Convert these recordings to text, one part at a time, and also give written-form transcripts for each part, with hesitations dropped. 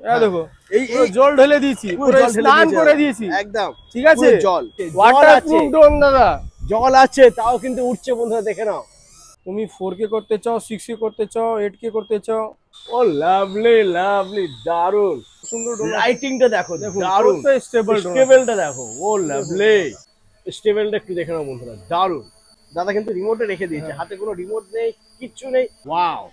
দেখো এই জল ঢেলে দিয়েছি, পুরো স্নান করে দিয়েছি একদম, ঠিক আছে। জল ওয়াটারপ্রুফ ড্রোন দাদা, জল আছে তাও কিন্তু উঠছে বন্ধুরা, দেখে নাও। তুমি 4K করতে চাও, 6K করতে চাও, 8K করতে চাও। ও লাভলি লাভলি, দারুন সুন্দর লাইটিংটা দেখো, দারুন স্টেবলটা দেখো, ও লাভলি স্টেবলটা একটু দেখে নাও বন্ধুরা, দারুন। দাদা কিন্তু রিমোটে রেখে দিয়েছে, হাতে কোনো রিমোট নেই, কিচ্ছু নেই। ওয়াও,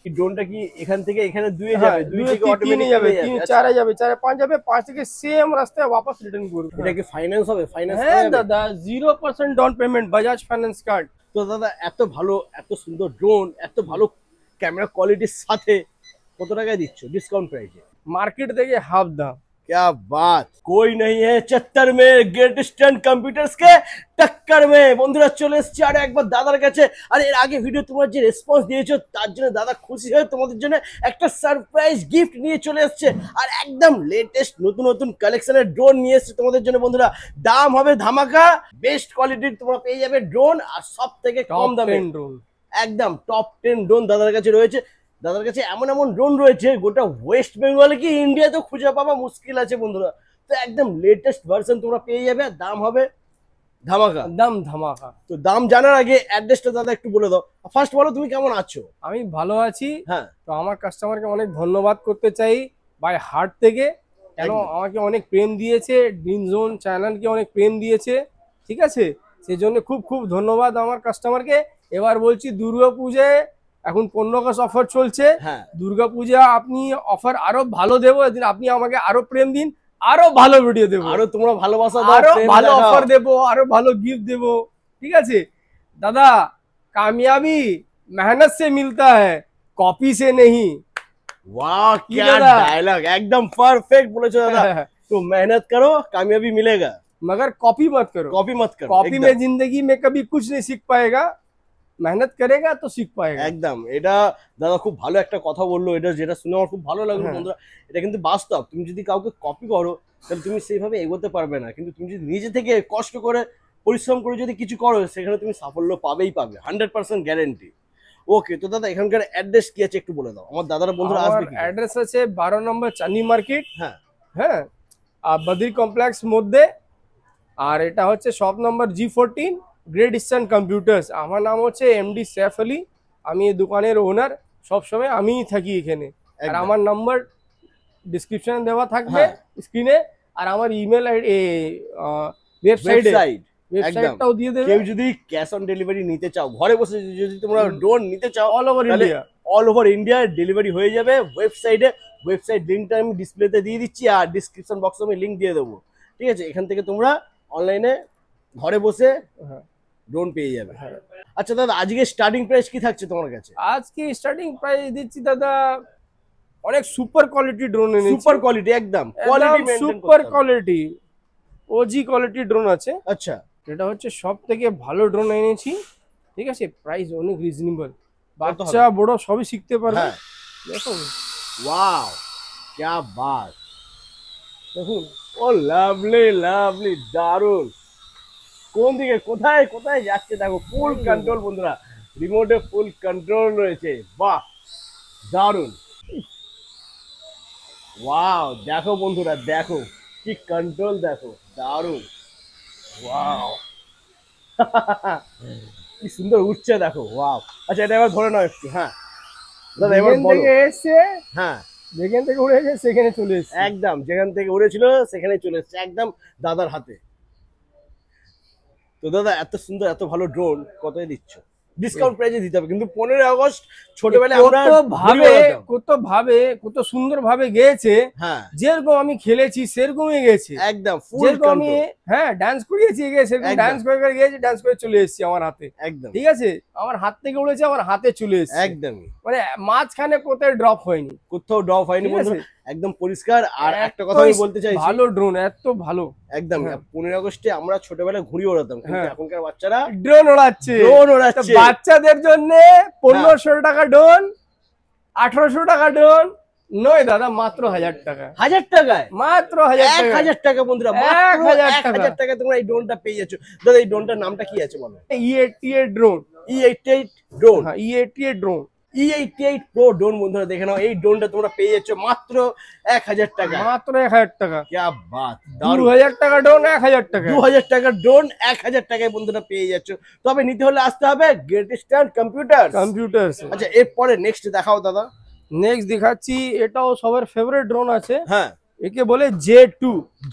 এই ড্রোনটা কি এখান থেকে এখানে দুয়ে যাবে, দুই থেকে অটোমেটিক যাবে, 3 4 যাবে, 4 5 যাবে, 5 থেকে সেম রাস্তায় वापस রিটার্ন করবে। এটা কি ফাইন্যান্স হবে? ফাইন্যান্স হ্যাঁ দাদা, 0% down payment, Bajaj finance card. তো দাদা এত ভালো, এত সুন্দর ড্রোন, এত ভালো ক্যামেরা কোয়ালিটির সাথে কত টাকায় দিচ্ছ ডিসকাউন্ট প্রাইসে? मार्केट থেকে হাফ দাম। क्या बात, कोई नहीं है चत्तर में ग्रेट ईस्टार्न कंप्यूटर्स के टक्कर में। বন্ধুরা চলে এসেছি আর একবার দাদার কাছে। আর এর আগে ভিডিও তোমরা যে রেসপন্স দিয়েছো তার জন্য দাদা খুশি হয়ে তোমাদের জন্য একটা সারপ্রাইজ গিফট নিয়ে চলে এসেছে। আর একদম লেটেস্ট নতুন নতুন কালেকশনের ড্রোন নিয়ে এসেছে তোমাদের জন্য বন্ধুরা। দাম হবে ধামাকা, বেস্ট কোয়ালিটির তোমরা পেয়ে যাবে ড্রোন, আর সব থেকে কম দামে ড্রোন। একদম টপ 10 ড্রোন দাদার কাছে রয়েছে। দাদার কাছে এমন এমন ড্রোন রয়েছে গোটা ওয়েস্ট বেঙ্গলে কি ইন্ডিয়াতে খুঁজে পাওয়া মুশকিল আছে বন্ধুরা। তো একদম লেটেস্ট ভার্সন তোমরা পেয়ে যাবে, দাম হবে ধামাকা, দাম ধামাকা। তো দাম জানার আগে অ্যাড্রেসটা দাদা একটু বলে দাও। ফার্স্ট বলো তুমি কেমন আছো? আমি ভালো আছি। হ্যাঁ, তো আমার কাস্টমারকে অনেক ধন্যবাদ করতে চাই বাই হার্ট থেকে, কেন আমাকে অনেক প্রেম দিয়েছে, ড্রিম জোন চ্যানেলকে অনেক প্রেম দিয়েছে, ঠিক আছে। সেই জন্য খুব খুব ধন্যবাদ আমার কাস্টমারকে। এবার বলছি দুর্গাপূজায় এখন 15 অফার চলছে। হ্যাঁ, দুর্গাপূজা আপনি অফার আরো ভালো দেবো, এদিন আপনি আমাকে আরো প্রেম দিন, আরো ভালো ভিডিও দেবো, আরো তোমরা ভালোবাসা দাও, আরো ভালো অফার দেবো, আরো ভালো গিফট দেবো, ঠিক আছে দাদা। কামিয়াবি मेहनत से मिलता है, कॉपी से नहीं। वाह क्या डायलॉग, एकदम परफेक्ट बोले दादा। तो मेहनत करो, कामयाबी मिलेगा, मगर कॉपी मत करो, कॉपी मत करो। कॉपी में जिंदगी में कभी कुछ नहीं सीख पाएगा, मेहनत करेगा तो सीख पाएगा। একদম, এটা দাদা খুব ভালো একটা কথা বললো, এটা যেটা শুনে আমার খুব ভালো লাগলো বন্ধুরা। এটা কিন্তু বাস্তব, তুমি যদি কাউকে কপি করো তাহলে তুমি সেইভাবে এগোতে পারবে না, কিন্তু তুমি যদি নিজে থেকে কষ্ট করে পরিশ্রম করে যদি কিছু করো সেখানে তুমি সাফল্য পাবেই পাবে, 100% গ্যারান্টি। ওকে, তো দাদা এখানকার অ্যাড্রেস কি আছে একটু বলে দাও, আমার দাদারা বন্ধুরা আসবে। অ্যাড্রেস আছে 12 নম্বর চাঁদনি মার্কেট, হ্যাঁ হ্যাঁ, আর বদ্রি কমপ্লেক্স মধ্যে। আর এটা হচ্ছে shop number G14, great eastern computers. আমার নাম হচ্ছে এমডি সৈফ আলী, আমি এই দোকানের ওনার, সবসময় আমিই থাকি এখানে। আর আমার নাম্বার ডিসক্রিপশনে দেওয়া থাকবে স্ক্রিনে, আর আমার ইমেল আইডি ওয়েবসাইটটাও দিয়ে দেবে। কেউ যদি ক্যাশ অন ডেলিভারি নিতে চাও, ঘরে বসে যদি তোমরা ড্রোন নিতে চাও, অল ওভার ইন্ডিয়া ডেলিভারি হয়ে যাবে। ওয়েবসাইট লিঙ্কটা আমি ডিসপ্লেতে দিয়ে দিচ্ছি আর ডিসক্রিপশন বক্সে আমি লিঙ্ক দিয়ে দেবো, ঠিক আছে। এখান থেকে তোমরা অনলাইনে ঘরে বসে ড্রোন পেয়ে যাবে। আচ্ছা দাদা, আজকে স্টার্টিং প্রাইস কি থাকছে তোমার কাছে? আজকে স্টার্টিং প্রাইস দিচ্ছি দাদা, অনেক সুপার কোয়ালিটি ড্রোন এনেছি। সুপার কোয়ালিটি, একদম quality maintain, super quality OG quality drone আছে। আচ্ছা, এটা হচ্ছে সব থেকে ভালো ড্রোন এনেছি, ঠিক আছে। প্রাইস অনেক রিজনেবল, বাচ্চা বড় সবই শিখতে পারবে। দেখো, ওয়াও क्या बात, দেখুন, ও লাভলি লাভলি, দারুন। কোন দিকে কোথায় কোথায় যাচ্ছে দেখো, ফুল কন্ট্রোল বন্ধুরা, রিমোটে ফুল কন্ট্রোল রয়েছে। বাহ, দারুন। ওয়াও, দেখো বন্ধুরা, দেখো কি কন্ট্রোল, দেখো দারুন। ওয়াও কি সুন্দর উঠছে দেখো, ওয়াও। আচ্ছা, এটা এবার ধরে নাও একটু। হ্যাঁ দাদা, এবার বলো। এসে, হ্যাঁ, যেখান থেকে উড়ে এসে সেখানে চলে এসেছে, একদম যেখান থেকে উড়েছিল সেখানে চলে এসেছে, একদম দাদার হাতে। তো দাদা এত সুন্দর এত ভালো ড্রোন কতই দিচ্ছ? ডিসকাউন্ট প্রাইসে দিতে হবে, কিন্তু 15 আগস্ট ছোটবেলায় আমরা কত সুন্দর ভাবে গেছে। হ্যাঁ, যেরকম আমি খেলেছি সেরকমই গেছে, একদম ফুল আমি ডান্স করিয়েছি, সেরকম ডান্স করে গিয়েছি, ডান্স করে চলে এসেছি আমার হাতে, একদম ঠিক আছে। আমার হাত থেকে উড়েছে, আমার হাতে চলে এসেছে, একদমই। মানে মাঝখানে কোথাও ড্রপ হয়নি, কোথাও ড্রপ হয়নি বন্ধুরা, একদম পরিষ্কার। আর একটা কথা আমি বলতে চাই, ভালো ড্রোন, এত ভালো, একদম। 15 আগস্টে আমরা ছোটবেলায় ঘুড়ি ওড়াতাম, কিন্তু এখনকার বাচ্চারা ড্রোন ওড়াচ্ছে। বাচ্চাদের জন্য 1500 টাকা ড্রোন, 1800 টাকা ড্রোন নয় দাদা, মাত্র 1000 টাকা। 1000 টাকায়, মাত্র 1000 টাকা বন্ধুরা, 1000 টাকা তোমরা এই ড্রোনটা পেয়ে যাচ্ছ। দাদা এই ড্রোনটার নামটা কি আছে বলো? E88 drone. E88 ড্রোন, হ্যাঁ, E88 drone. E88 Pro drone বন্ধুরা দেখে নাও, এই ড্রোনটা তোমরা পেয়ে যাচ্ছ মাত্র 1000 টাকা। মাত্র 1000 টাকা। क्या बात, 2000 টাকা ড্রোন 1000 টাকা। 2000 টাকার ড্রোন 1000 টাকায় বন্ধুরা পেয়ে যাচ্ছ। তবে নিতে হলে আসতে হবে গ্রেট ইস্টার্ন কম্পিউটার্স। আচ্ছা এরপরে নেক্সট দেখাও দাদা। নেক্সট দেখাচ্ছি, এটাও সবার ফেভারিট ড্রোন আছে। হ্যাঁ, একে বলে J2।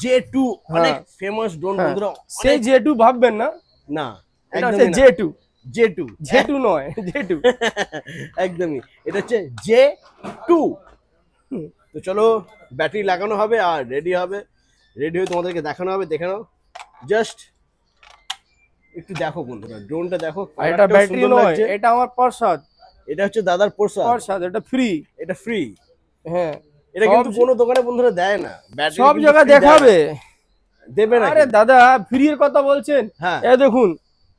J2 অনেক ফেমাস ড্রোন বন্ধুরা। সেই J2 ভাববেন না, না এটা হচ্ছে J2। J2 নয়, J2 একদমই, এটা হচ্ছে J2। তো চলো ব্যাটারি লাগানো হবে আর রেডি হবে, রেডি হয়ে তোমাদেরকে দেখানো হবে। দেখে নাও, জাস্ট একটু দেখো বন্ধুরা ড্রোনটা দেখো। এটা ব্যাটারি নয়, এটা আমার প্রসাদ। এটা হচ্ছে দাদার প্রসাদ, এটা ফ্রি। এটা ফ্রি। হ্যাঁ, এটা কিন্তু কোনো দোকানে বন্ধুরা দেয় না, ব্যাটারি সব জায়গায় দেখাবে, দেবে না। আরে দাদা ফ্রি এর কথা বলছেন? হ্যাঁ, এই দেখুন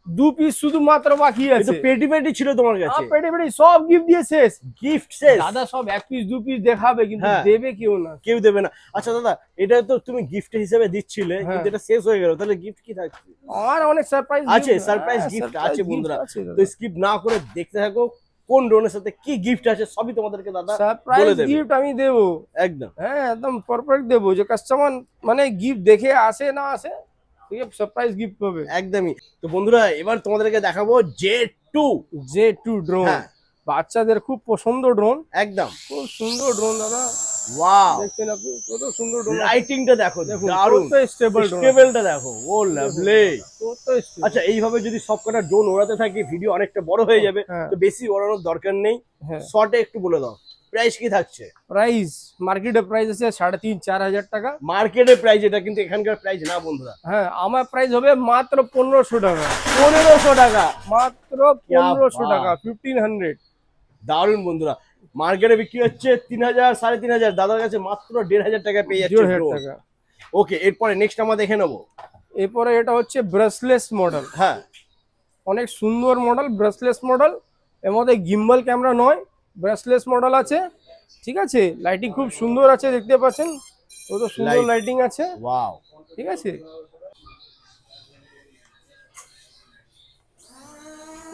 2 পিস শুধু মাত্র বাকি আছে। পেটি পেটি ছিল তোমার কাছে, পেটি সব গিফট দিয়ে শেষ। গিফট শেষ দাদা, সব 1 পিস 2 পিস দেখাবে কিন্তু দেবে কেউ না, কেউ দেবে না। আচ্ছা দাদা, এটা তো তুমি গিফট হিসেবে দিচ্ছিলে, কিন্তু এটা শেষ হয়ে গেল, তাহলে গিফট কি থাকছে? আর অনেক সারপ্রাইজ আছে, সারপ্রাইজ গিফট আছে বন্ধুরা। তো স্কিপ না করে দেখতে থাকো কোন ড্রোনের সাথে কি গিফট আছে, সবই তোমাদেরকে দাদা সারপ্রাইজ গিফট আমি দেব। একদম, হ্যাঁ একদম পারফেক্ট দেব, যে কাস্টমার মানে গিফট দেখে আসে না আসে, ঠিক আছে, সারপ্রাইজ গিফট পাবে একদমই। তো বন্ধুরা এবার তোমাদেরকে দেখাবো J2 ড্রোন। বাচ্চাদের খুব পছন্দ ড্রোন, একদম খুব সুন্দর ড্রোন দাদা। ওয়াও, দেখছেন আপনি কত সুন্দর ড্রোন, লাইটিংটা দেখো, দারুণ স্টেবল ড্রোন, স্টেবলটা দেখো, ও লাভলি। কত স্টেবল। আচ্ছা এইভাবে যদি সবকটা ড্রোন ওড়াতে থাকি ভিডিও অনেকটা বড় হয়ে যাবে, তো বেশি ওড়ানোর দরকার নেই। শর্টে একটু বলে দাও প্রাইস কি থাকছে? প্রাইস মার্কেটে প্রাইস আছে 3.5-4 হাজার টাকা। মার্কেটে প্রাইস, এটা কিন্তু এখানকার প্রাইস না বন্ধুরা। হ্যাঁ, আমার প্রাইস হবে মাত্র 1500 টাকা। 1500 টাকা, মাত্র 1500 টাকা, 1500। দারুন বন্ধুরা, মার্কেটে বিক্রি হচ্ছে 3000 3500, দাদার কাছে মাত্র 1500 টাকায় পেয়ে যাচ্ছে। ওকে, এরপরে নেক্সট আমরা দেখে নেবো। এরপরে এটা হচ্ছে ব্রাসলেস মডেল। হ্যাঁ, অনেক সুন্দর মডেল, ব্রাসলেস মডেল। এর মধ্যে গিম্বল ক্যামেরা নয়, ব্রাসলেস মডেল আছে, ঠিক আছে। লাইটিং খুব সুন্দর আছে, দেখতে পাচ্ছেন কত সুন্দর লাইটিং আছে। ওয়াও, ঠিক আছে,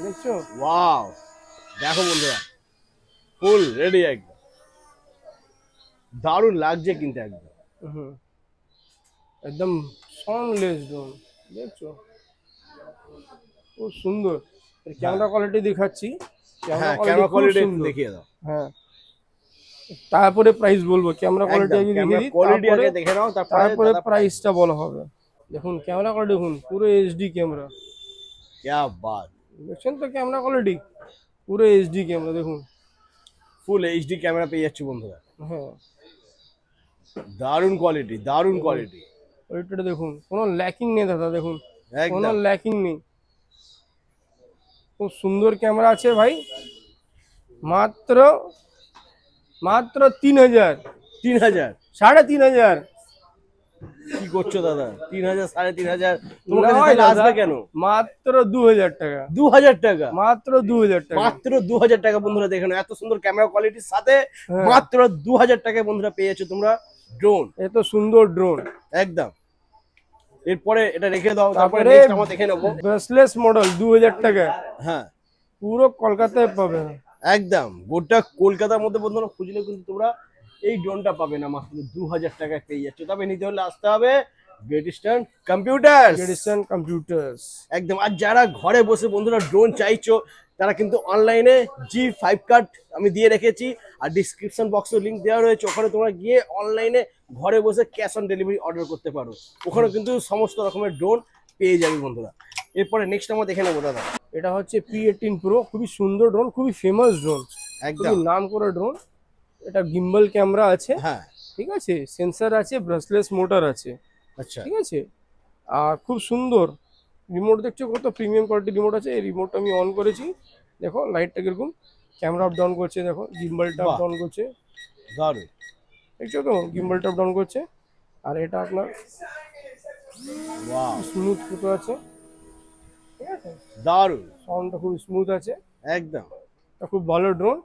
দেখছো? ওয়াও, দেখো বন্ধুরা ফুল রেডি, একদম দারুণ লাগছে কিন্তু একদম। একদম সাউন্ডলেস ড্রোন, দেখছো খুব সুন্দর। ক্যামেরা কোয়ালিটি দেখাচ্ছি, ক্যামেরা কোয়ালিটি দেখিয়ে দাও। হ্যাঁ, তারপরে প্রাইস বলবো। ক্যামেরা কোয়ালিটি আগে দেখে নাও, তারপরে প্রাইসটা বলা হবে। দেখুন ক্যামেরা কোয়ালিটি, দেখুন পুরো এইচডি ক্যামেরা। क्या बात, দেখছেন তো ক্যামেরা কোয়ালিটি, পুরো এইচডি ক্যামেরা, দেখুন ফুল এইচডি ক্যামেরা পেয়ে যাচ্ছে বন্ধুরা। হ্যাঁ, দারুণ কোয়ালিটি, দারুণ কোয়ালিটি। ওইটা দেখুন, কোনো ল্যাকিং নেই দাদা, দেখুন কোনো ল্যাকিং নেই, খুব সুন্দর ক্যামেরা আছে ভাই। মাত্র 3000, 3000, 3500। কি করছো দাদা? 3000 3500 তোমার কাছে আসবে কেন? মাত্র 2000 টাকা। 2000 টাকা, মাত্র 2000 টাকা, মাত্র 2000 টাকা বন্ধুরা। দেখেন এত সুন্দর ক্যামেরা কোয়ালিটির সাথে মাত্র 2000 টাকায় বন্ধুরা পেয়ে যাচ্ছ তোমরা ড্রোন, এত সুন্দর ড্রোন একদম। এরপরে এটা রেখে দাও, তারপরে নেক্সট আমরা দেখে নেব ব্রাসলেস মডেল 2000 টাকা। হ্যাঁ, পুরো কলকাতায় পাবে, একদম গোটা কলকাতার মধ্যে বন্ধুরা খুঁজলে কিন্তু তোমরা এই ড্রোনটা পাবে না, মাত্র 2000 টাকায় পেয়ে যাচ্ছ। তবে নিতে হলে আসতে হবে গ্রেট ইস্টার্ন কম্পিউটার্স, একদম। আর যারা ঘরে বসে বন্ধুরা ড্রোন চাইছো, তারা কিন্তু অনলাইনে G5 কার্ড আমি দিয়ে রেখেছি, আর ডিসক্রিপশন বক্সে লিংক দেওয়া রয়েছে, ওখানে তোমরা গিয়ে অনলাইনে ঘরে বসে ক্যাশ অন ডেলিভারি অর্ডার করতে পারো। ওখানে কিন্তু সমস্ত রকমের ড্রোন পেয়ে যাবে বন্ধুরা। এরপরে নেক্সট আমরা দেখে নেবো দাদা। এটা হচ্ছে P18 Pro, খুবই সুন্দর ড্রোন, খুবই ফেমাস ড্রোন, একদম নাম করে ড্রোন। এটা গিম্বল ক্যামেরা আছে, হ্যাঁ ঠিক আছে, সেন্সর আছে, ব্রাসলেস মোটর আছে, আচ্ছা ঠিক আছে। আর খুব সুন্দর রিমোট, দেখছো কত প্রিমিয়াম কোয়ালিটি রিমোট আছে। এই রিমোটটা আমি অন করেছি, দেখো লাইটটা কিরকম, ক্যামেরা আপ ডাউন করছে, দেখো গিম্বলটা আপ ডাউন করছে, দারুণ, দেখছো তো গিম্বলটা আপ ডাউন করছে। আর এটা আপনার ওয়াও, স্মুথ ফুটো আছে, ঠিক আছে, দারুণ, সাউন্ডটা খুব স্মুথ আছে, একদম। এটা খুব ভালো ড্রোন।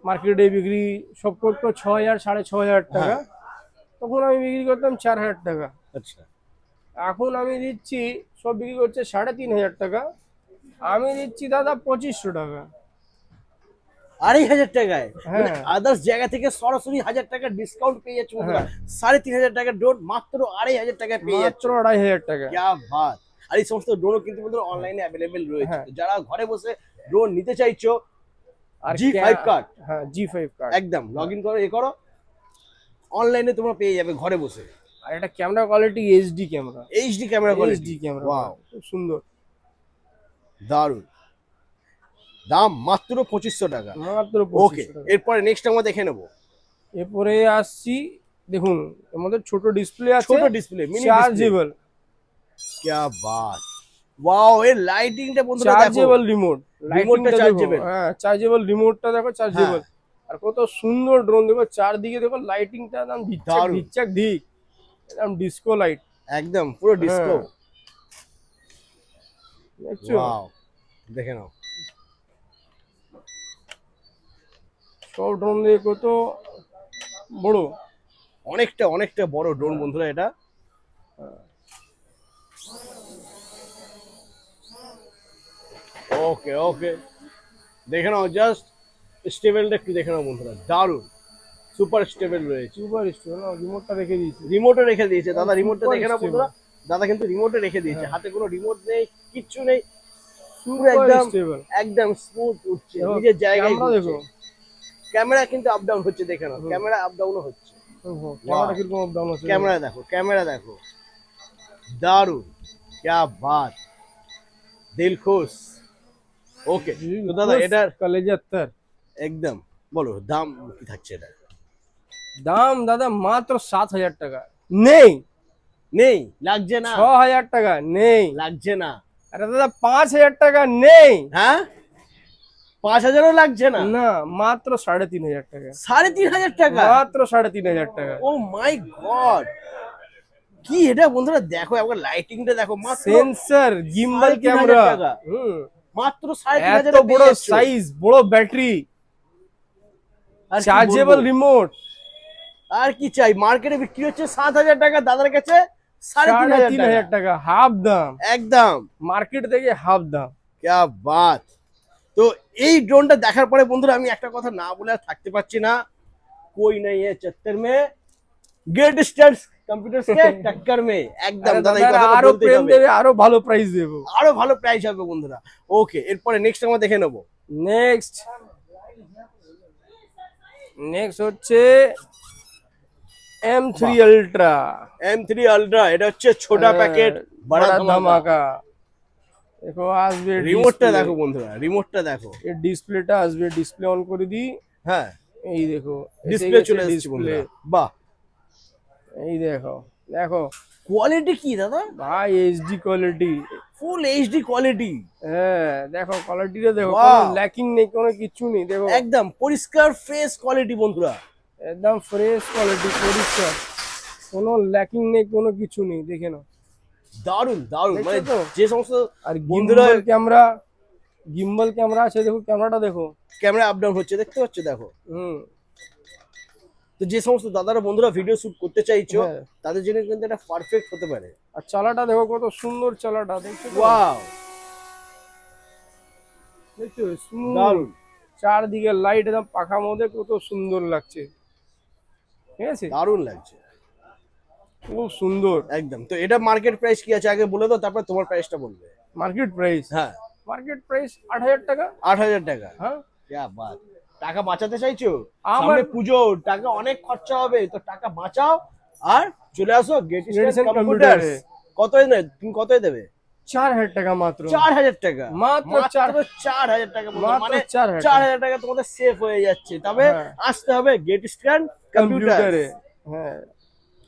মার্কেটে বিক্রি সব করতো 6000 6500 টাকা, তখন আমি বিক্রি করতাম 4000 টাকা। আচ্ছা, এখন আমি দিচ্ছি, সব বিক্রি করছে 3500 টাকা, আমি দিচ্ছি দাদা 2500 টাকা। 2500 টাকায় হ্যাঁ। আদার্স জায়গা থেকে সরাসরি 1000 টাকা ডিসকাউন্ট পেয়ে যাচ্ছে বন্ধুরা। হ্যাঁ। 3500 টাকার ড্রোন মাত্র 2500 টাকায় পেয়ে যাচ্ছে। মাত্র 2500 টাকা। क्या बात। আর এই সমস্ত ড্রোনও কিন্তু বন্ধুরা অনলাইনে অ্যাভেলেবেল রয়েছে। হ্যাঁ। তো যারা ঘরে বসে ড্রোন নিতে চাইছো আর G5 কার্ড হ্যাঁ G5 কার্ড একদম লগ ইন করো, করো, অনলাইনে তোমরা পেয়ে যাবে ঘরে বসে। আর এটা camera quality HD camera, HD camera quality, HD camera, wow খুব সুন্দর, দারুন। দাম মাত্র 2500 টাকা। মাত্র ওকে, 2500 টাকা। এরপরে নেক্সট আমরা দেখে নেব। এরপরে আসছি, দেখুন এর মধ্যে ছোট ডিসপ্লে আছে, ছোট ডিসপ্লে, মিনি চার্জেবল। क्या बात, ওয়াও, এর লাইটিংটা বন্ধুরা দেখো, চার্জেবল রিমোট, রিমোটটা চার্জেবল। হ্যাঁ চার্জেবল রিমোটটা দেখো, চার্জেবল। আর কত সুন্দর ড্রোন, দেখো চারদিকে দেখো লাইটিংটা একদম ধিকচাক দারুণ। ধিকচাক ধিক, একদম ডিস্কো লাইট, একদম পুরো ডিস্কো। দেখছো? ওয়াও, দেখে নাও। সব ড্রোন দিয়ে কত বড়, অনেকটা অনেকটা বড় ড্রোন বন্ধুরা এটা। ওকে ওকে, দেখে নাও, জাস্ট স্টেবলটা একটু দেখে নাও বন্ধুরা, দারুন, সুপার স্টেবল রয়েছে। সুপার স্টোর না, রিমোটটা রেখে দিয়েছি, রিমোটে রেখে দিয়েছে দাদা, রিমোটটা Super দেখে নাও stable। বন্ধুরা, দাদা কিন্তু রিমোটে রেখে দিয়েছে, হ্যাঁ। হাতে কোনো রিমোট নেই, কিচ্ছু নেই, পুরো সুপার একদম স্টেবল। একদম স্মুথ উঠছে, দেখো, নিজের জায়গায় ক্যামেরা দেখো, ক্যামেরা কিন্তু আপ ডাউন হচ্ছে, দেখে নাও ক্যামেরা আপ ডাউনও হচ্ছে। ক্যামেরা কিরকম আপ ডাউন আছে, ক্যামেরা দেখো, ক্যামেরা দেখো, দারুন, क्या बात, দিল খুশ। ওকে, তো দাদা এটার কলেজে আত্মার একদম বলো দাম কি থাকছে এটা? দাম দাদা মাত্র 7000 টাকা, নেই নেই, লাগছে না, 6000 টাকা নেই, লাগছে না, আরে দাদা 5000 টাকা নেই, হ্যাঁ 5000ও লাগছে না, না মাত্র 3500 টাকা, 3500 টাকা, মাত্র 3500 টাকা। ও মাই গড, কি এটা বন্ধুরা, দেখো একবার লাইটিংটা দেখো, মাত্র সেন্সর, গিম্বল 3500 ক্যামেরা, টাকা। মাত্র এত 3500 বড় সাইজ, বড় ব্যাটারি, চার্জেবল রিমোট, আর কি চাই? মার্কেটে বিক্রি হচ্ছে 7000 টাকা, দাদার কাছে 3500 3500 টাকা, হাফ দাম, একদম। মার্কেট থেকে হাফ দাম। क्या बात। তো এই ড্রোনটা দেখার পরে বন্ধুরা আমি একটা কথা না বলে আর থাকতে পারছি না, कोई नहीं है चक्कर में, ग्रेट स्टार्स कंप्यूटर्स के टक्कर में, একদম আরে দাদা এই দাদা, কথাটা আরো বলতেই প্রেম হবে, দেবে, আরো ভালো প্রাইস দেবো। আরো ভালো প্রাইস হবে বন্ধুরা। ওকে, এরপরে নেক্সট আমরা দেখে নেব। নেক্সট হচ্ছে M3 আলট্রা, M3 আলট্রা, এটা হচ্ছে ছোট প্যাকেট বড় ধামাকা। ধামাকা। দেখো আসবে রিমোটটা display। দেখো বন্ধুরা, রিমোটটা দেখো, এর ডিসপ্লেটা আসবে, ডিসপ্লে অন করে দিই, হ্যাঁ এই দেখো ডিসপ্লে চলে এসেছে বন্ধুরা, বাহ, এই দেখো, দেখো কোয়ালিটি কি দাদা, ভাই HD quality, full HD quality, হ্যাঁ দেখো কোয়ালিটিটা দেখো, Wow! কোনো ল্যাকিং নেই, কোনো কিছু নেই, দেখো একদম পরিষ্কার ফ্রেশ কোয়ালিটি বন্ধুরা, একদম ফ্রেশ কোয়ালিটি, পরিষ্কার, কোনো ল্যাকিং নেই, কোনো কিছু নেই, দেখে নাও, দারুন দারুন। দেখছো মানে তো? যে সমস্ত আর বন্ধুরা গিম্বল ক্যামেরা আছে, দেখো ক্যামেরাটা দেখো, ক্যামেরা আপ ডাউন হচ্ছে, দেখতে পাচ্ছ, দেখো। তো যে সমস্ত দাদারা বন্ধুরা ভিডিও শুট করতে চাইছো হ্যাঁ। তাদের জন্য কিন্তু এটা পারফেক্ট হতে পারে। আর চালাটা দেখো কত সুন্দর, চালাটা দেখছো তো? ওয়াও, দেখছো smooth, দারুন, চারদিকে লাইট, একদম পাখা মধ্যে কত সুন্দর লাগছে, ঠিক আছে, দারুন লাগছে, খুব সুন্দর। একদম। তো এটা মার্কেট প্রাইস কি আছে আগে বলে দাও, তারপর তোমার প্রাইসটা বলবে। মার্কেট প্রাইস, হ্যাঁ মার্কেট প্রাইস 8000 টাকা। 8000 টাকা, হ্যাঁ क्या बात। টাকা বাঁচাতে চাইছো, আমার- সামনে পুজো, টাকা অনেক খরচা হবে, তো টাকা বাঁচাও আর চলে আসো গেট Edison কম্পিউটার্স। Computers। কতই নেবে তুমি, কতই দেবে? 4000 টাকা মাত্র, 4000 টাকা, মাত্র 4000 টাকা বন্ধুরা, মাত্র মানে 4000 4000 টাকা তোমাদের সেভ হয়ে যাচ্ছে। তবে হ্যাঁ। আসতে হবে গেট স্ট্যান্ড কম্পিউটার। কম্পিউটারে, হ্যাঁ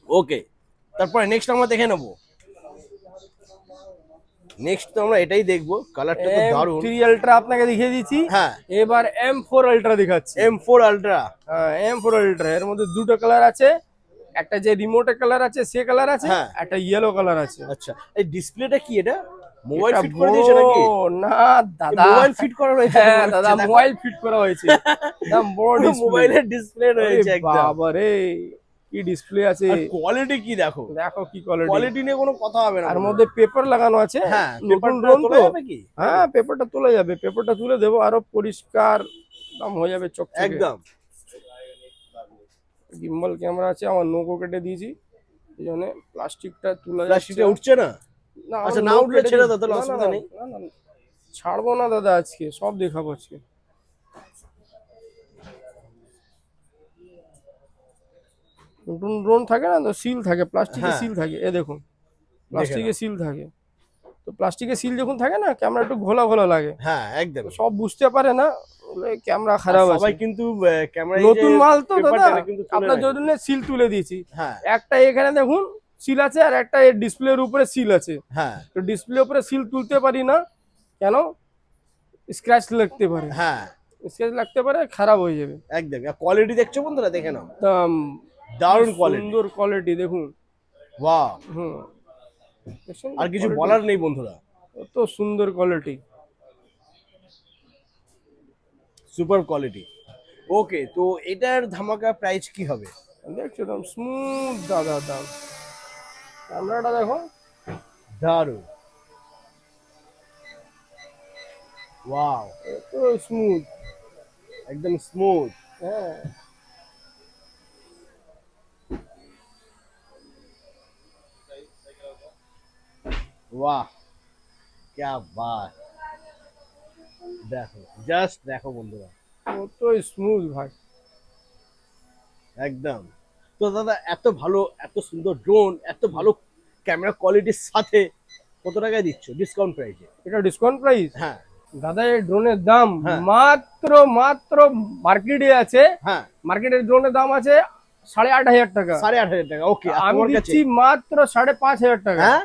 ওকে, তারপরে নেক্সট আমরা দেখে নেব। নেক্সট তো আমরা এটাই দেখবো, কালারটা তো দারুণ। M3 আলট্রা আপনাকে দেখিয়ে দিচ্ছি, হ্যাঁ, এবার M4 আলট্রা দেখাচ্ছি। M4 আলট্রা, হ্যাঁ M4 আলট্রা, এর মধ্যে দুটো কালার আছে, একটা যে রিমোটের কালার আছে সে কালার আছে, হ্যাঁ। একটা ইয়েলো কালার আছে। আচ্ছা, এই ডিসপ্লেটা কি এটা মোবাইল এটা ফিট করে দিয়েছে নাকি? না দাদা, মোবাইল ফিট করা রয়েছে? হ্যাঁ দাদা, মোবাইল ফিট করা হয়েছে, একদম বড় ডিসপ্লে, মোবাইলের ডিসপ্লে রয়েছে একদম। বাবা রে, কি ডিসপ্লে আছে, আর কোয়ালিটি কি দেখো, দেখো কি কোয়ালিটি, কোয়ালিটি নিয়ে কোনো কথা হবে না। আর মধ্যে পেপার লাগানো আছে, হ্যাঁ, নতুন পেপারটা ড্রোন তোলা তো, যাবে কি? হ্যাঁ পেপারটা তোলা যাবে, পেপারটা তুলে দেবো, আরো পরিষ্কার দাম হয়ে যাবে চকচকে একদম। গিম্বল ক্যামেরা আছে, আমার নোকও কেটে দিয়েছি, এই জন্য প্লাস্টিকটা তুলে প্লাস্টিকটা উঠছে না? না আচ্ছা, আমার না নোক উঠলে কেটে ছেড়ে দাও, দিয়েছি। তাহলে না, না, অসুবিধা না, নেই। না, না, ছাড়বো না দাদা, আজকে সব দেখাবো আজকে। নতুন ড্রোন থাকে না তো সিল থাকে, প্লাস্টিকে হ্যাঁ, সিল থাকে, এ দেখুন দেখে প্লাস্টিকে নাও। সিল থাকে। তো প্লাস্টিকে সিল যখন থাকে না, ক্যামেরা একটু ঘোলা ঘোলা লাগে, হ্যাঁ, একদম। সব বুঝতে পারে না ক্যামেরা আর খারাপ আছে। সবাই কিন্তু ক্যামেরা নতুন মাল তো দাদা, কিন্তু তুলে আপনার রাখে। জন্য সিল তুলে দিয়েছি। হ্যাঁ, একটা এখানে দেখুন সিল আছে, আর একটা এর ডিসপ্লের উপরে সিল আছে। হ্যাঁ, তো ডিসপ্লে উপরে সিল তুলতে পারি না, কেন? স্ক্র্যাচ লাগতে পারে, হ্যাঁ, স্ক্র্যাচ লাগতে পারে, খারাপ হয়ে যাবে। একদম। কোয়ালিটি দেখছো বন্ধুরা, দেখে নাও, দাম দারুণ কোয়ালিটি। সুন্দর কোয়ালিটি দেখুন। ওয়াও, হুম, দেখছেন তো আর কিছু quality? বলার নেই বন্ধুরা, কত সুন্দর কোয়ালিটি। Super quality. ওকে, তো এটার ধামাকা প্রাইস কি হবে? দেখছো দাম স্মুথ দাদা, দাম ক্যামেরাটা দেখো, দারুণ, ওয়াও, এত স্মুথ। একদম স্মুথ। হ্যাঁ, वाह, क्या बात। দেখো, জাস্ট দেখো বন্ধুরা, কত স্মুথ ভাই, একদম। তো দাদা, এত ভালো, এত সুন্দর ড্রোন, এত ভালো ক্যামেরা কোয়ালিটির সাথে কত টাকায় দিচ্ছ ডিসকাউন্ট প্রাইসে? এটা ডিসকাউন্ট প্রাইস। হ্যাঁ, দাদা এই ড্রোনের দাম হ্যাঁ। মাত্র মাত্র মার্কেটে আছে, হ্যাঁ, মার্কেটের ড্রোনের দাম আছে 8,500 টাকা, 8,500 টাকা। ওকে, আর আমি তোমার কাছে? দিচ্ছি মাত্র 5,500 টাকা। হ্যাঁ,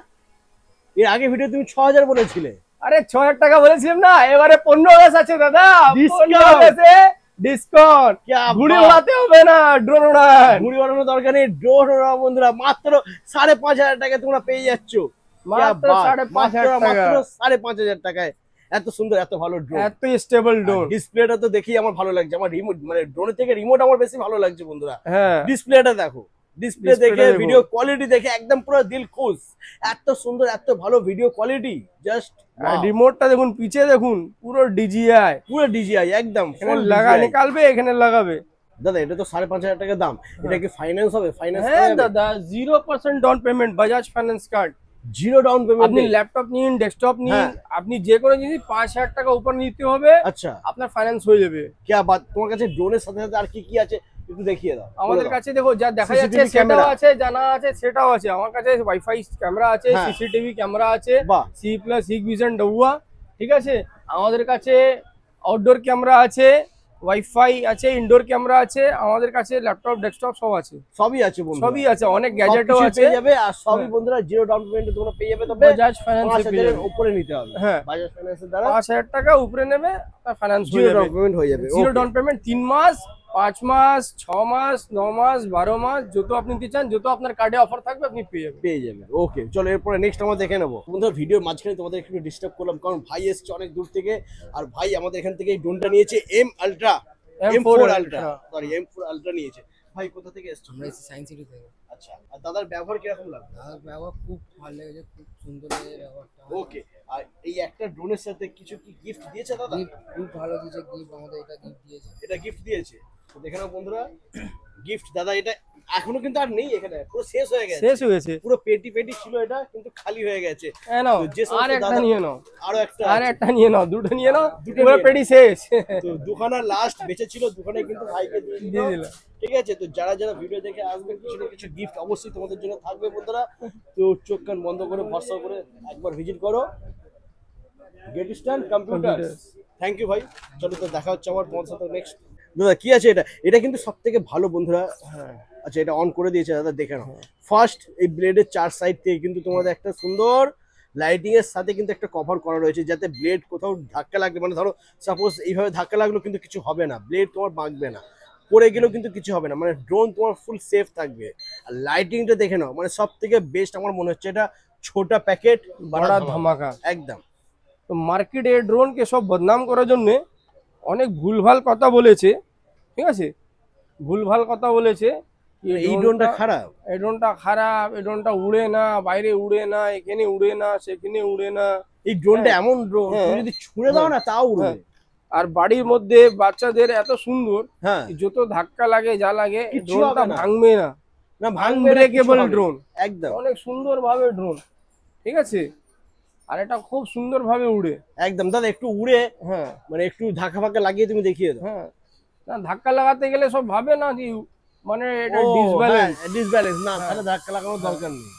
এর আগে ভিডিও তুমি 6,000 বলেছিলে। আরে 6,000 টাকা বলেছিলাম না, এবারে 15,000 আছে দাদা, Discount! 15,000 ডিসকাউন্ট। क्या ঘুড়ি बात! ওড়াতে হবে না, ড্রোন ওড়ান। ঘুড়ি বানানোর দরকার নেই, ড্রোন ওড়াও বন্ধুরা, মাত্র 5,500 টাকায় তোমরা পেয়ে যাচ্ছ। মাত্র 5,500 টাকা, মাত্র 5,500 টাকায় এত সুন্দর, এত ভালো ড্রোন। এত স্টেবল ড্রোন। ডিসপ্লেটা তো দেখেই আমার ভালো লাগছে, আমার রিমোট মানে ড্রোনের থেকে রিমোট আমার বেশি ভালো লাগছে বন্ধুরা। হ্যাঁ, ডিসপ্লেটা দেখো, ডিসপ্লে ডিসপ্লেটা দেখে দেখো। ভিডিও কোয়ালিটি দেখে একদম পুরো দিল খুশ। এত সুন্দর, এত ভালো ভিডিও কোয়ালিটি, জাস্ট রিমোটটা দেখুন, পিছে দেখুন, পুরো ডিজিআই, পুরো ডিজিআই, একদম এখানে full লাগা DJI। নিকালবে, এখানে লাগাবে। দাদা, এটা তো 5,500 টাকা দাম, এটা কি ফাইন্যান্স হবে? ফাইন্যান্স হ্যাঁ দাদা, 0% down payment, Bajaj finance card. Zero down আপনি পেমেন্ট? ল্যাপটপ নিন, ডেস্কটপ নিন, হ্যাঁ। আপনি যে কোনো জিনিস 5,000 টাকা উপর নিতে হবে, আচ্ছা, আপনার ফাইন্যান্স হয়ে যাবে। কি বাত। তোমার কাছে ড্রোনের সাথে সাথে আর কি কি আছে একটু দেখিয়ে দাও। আমাদের বলে দাও। কাছে দেখো, যা দেখা যাচ্ছে CCTV সেটাও ক্যামেরা। আছে, জানা আছে সেটাও আছে। আমার কাছে ওয়াইফাই ক্যামেরা আছে, হ্যাঁ। সিসিটিভি ক্যামেরা আছে, বাহ, C+ হিগভিশন ডাউয়া, ঠিক আছে। আমাদের কাছে আউটডোর ক্যামেরা আছে, ওয়াইফাই আছে, ইনডোর ক্যামেরা আছে, আমাদের কাছে ল্যাপটপ ডেস্কটপ সব আছে, সবই আছে বন্ধু, সবই আছে, অনেক গ্যাজেটও সবকিছু আছে। পেয়ে যাবে, আর সবই হ্যাঁ। বন্ধুরা জিরো ডাউন পেমেন্টে তোমরা পেয়ে যাবে। তবে বাজাজ ফাইন্যান্সে 5,000 পেয়ে এর যাবে। উপরে নিতে হবে। হ্যাঁ, বাজাজ ফাইন্যান্সের দ্বারা 5,000 টাকা উপরে নেবে, আপনার ফাইন্যান্স হয়ে জিরো যাবে। ডাউন পেমেন্ট হয়ে যাবে। Zero Okay. ডাউন পেমেন্ট 3 মাস, 5 মাস, 6 মাস, 9 মাস, 12 মাস, যত আপনি নিতে চান, যত আপনার কার্ডে অফার থাকবে আপনি পেয়ে যাবেন। পেয়ে যাবে। ওকে, চলো এরপরে নেক্সট আমরা দেখে নেবো বন্ধুরা। ভিডিওর মাঝখানে তোমাদের একটু ডিস্টার্ব করলাম, কারণ ভাই এসছে অনেক দূর থেকে, আর ভাই আমাদের এখান থেকে এই ড্রোনটা নিয়েছে M4 ultra, sorry M4 ultra নিয়েছে। ভাই কোথা থেকে এসছো? আমরা এসেছি সায়েন্স সিটি থেকে। আচ্ছা, আর দাদার ব্যবহার কিরকম লাগলো? দাদার ব্যবহার খুব ভালো লেগেছে, খুব সুন্দর লেগেছে ব্যবহারটা। ওকে, আর এই একটা ড্রোনের সাথে কিছু কি গিফট দিয়েছে দাদা? গিফট খুব ভালো দিয়েছে, গিফট আমাদের এটা গিফট দিয়েছে। এটা গিফট দিয়েছে, তো দেখে নাও বন্ধুরা গিফট। দাদা এটা এখনো কিন্তু আর নেই, এখানে পুরো শেষ হয়ে গেছে, শেষ হয়েছে। পুরো পেটি পেটি ছিল, এটা কিন্তু খালি হয়ে গেছে। হ্যাঁ নাও, তো যে সমস্ত আর একটা দাদা- নিয়ে নাও, আরো একটা আর আছে। একটা নিয়ে নাও, দুটো নিয়ে নাও, দুটো পুরো নিয়ে পেটি শেষ। তো দুখানা লাস্ট বেঁচে ছিল, দুখানে কিন্তু ভাইকে দিয়ে দিয়ে দিল। দিলাম। ঠিক আছে, তো যারা যারা ভিডিও দেখে আসবে, কিছু না কিছু গিফট অবশ্যই তোমাদের জন্য থাকবে বন্ধুরা। তো চোখ কান বন্ধ করে ভরসা করে একবার ভিজিট করো গেটিস্টান কম্পিউটার। থ্যাংক ইউ ভাই, চলো তো দেখা হচ্ছে আমার তোমার সাথে নেক্সট। দাদা কি আছে এটা? এটা কিন্তু সব থেকে ভালো বন্ধুরা। হ্যাঁ, আচ্ছা, এটা অন করে দিয়েছে দাদা, দেখে নাও। ফার্স্ট এই ব্লেডের 4 সাইড থেকে কিন্তু তোমাদের একটা সুন্দর লাইটিং এর সাথে কিন্তু একটা কভার করা রয়েছে, যাতে ব্লেড কোথাও ধাক্কা লাগবে, মানে ধরো সাপোজ এইভাবে ধাক্কা লাগলো কিন্তু কিছু হবে না, ব্লেড তোমার বাঁকবে না, পড়ে গেলেও কিন্তু কিছু হবে না, মানে ড্রোন তোমার ফুল সেফ থাকবে। আর লাইটিংটা দেখে নাও, মানে সব থেকে বেস্ট আমার মনে হচ্ছে এটা। ছোটা প্যাকেট, বড় ধামাকা একদম। তো মার্কেটে ড্রোনকে সব বদনাম করার জন্য অনেক ভুলভাল কথা বলেছে, ঠিক আছে, ভুলভাল কথা বলেছে। এই ড্রোনটা খারাপ, এই ড্রোনটা খারাপ, এই ড্রোনটা উড়ে না, বাইরে উড়ে না, এখানে উড়ে না, সেখানে উড়ে না। এই ড্রোনটা হ্যাঁ। এমন ড্রোন হ্যাঁ। তুমি যদি ছুঁড়ে দাও না তাও উড়বে। আর বাড়ির মধ্যে বাচ্চাদের এত সুন্দর, হ্যাঁ যত ধাক্কা লাগে যা লাগে কিচ্ছু ড্রোনটা হবে না। ভাঙবে না, না ভাঙবে না, আনব্রেকেবল কিছু হবে না। ড্রোন, একদম অনেক সুন্দর ভাবে ড্রোন, ঠিক আছে। আর এটা খুব সুন্দর ভাবে উড়ে। একদম দাদা একটু উড়ে হ্যাঁ মানে একটু ধাক্কা ফাক্কা লাগিয়ে তুমি দেখিয়ে দাও। হ্যাঁ, না ধাক্কা লাগাতে গেলে সব ভাবে না যে মানে এটা ডিসব্যালেন্স, ডিসব্যালেন্স না, তাহলে ধাক্কা লাগানোর দরকার নেই।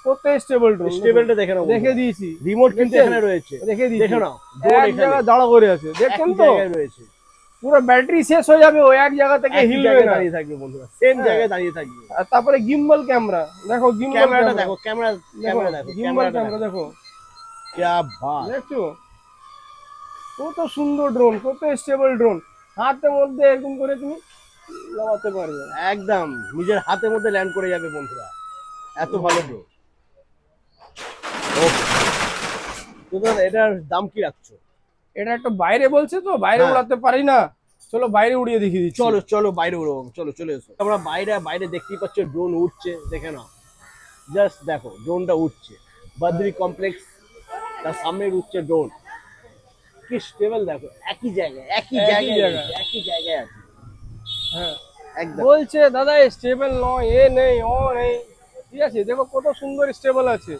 কত স্টেবল ড্রোন, স্টেবলটা দেখে নাও, দেখে দিয়েছি, রিমোট কিন্তু দেখছেন? এখানে রয়েছে, দেখে দিয়েছি, দেখে নাও ড্রোন এক এখানে জায়গায় দাঁড়া করে আছে, দেখছেন একই তো জায়গায় রয়েছে, পুরো ব্যাটারি শেষ হয়ে যাবে, ও এক জায়গা থেকে একই হিলবে জায়গায় না। দাঁড়িয়ে থাকবে বন্ধুরা, সেম হ্যাঁ। জায়গায় দাঁড়িয়ে থাকবে। আর তারপরে গিম্বল ক্যামেরা দেখো, গিম্বল ক্যামেরাটা দেখো, ক্যামেরা দেখো, দেখো, গিম্বল ক্যামেরাটা ক্যামেরা দেখো, দেখো, क्या बात। দেখছো কত সুন্দর ড্রোন, কত স্টেবল ড্রোন, হাতের মধ্যে এরকম করে তুমি লাগাতে পারবে। একদম নিজের হাতের মধ্যে ল্যান্ড করে যাবে বন্ধুরা, এত ভালো ড্রোন। তো দাদা এটার দাম কি রাখছো? এটা একটা বাইরে বলছে তো, বাইরে হ্যাঁ। উড়াতে পারি না, চলো বাইরে উড়িয়ে দেখিয়ে দিচ্ছি। চলো চলো বাইরে উড়বো, চলো চলে এসো। আমরা বাইরে বাইরে দেখতেই পাচ্ছ ড্রোন উঠছে, দেখে নাও, জাস্ট দেখো ড্রোনটা উঠছে, বদ্রি কমপ্লেক্স তার সামনে উঠছে ড্রোন, কি স্টেবল দেখো, একই জায়গায় একই একই জায়গায় জায়গায়। একই জায়গায় আছে হ্যাঁ একদম। বলছে দাদা স্টেবল নয়, এ নেই ও নেই, ঠিক আছে, দেখো কত সুন্দর স্টেবল আছে,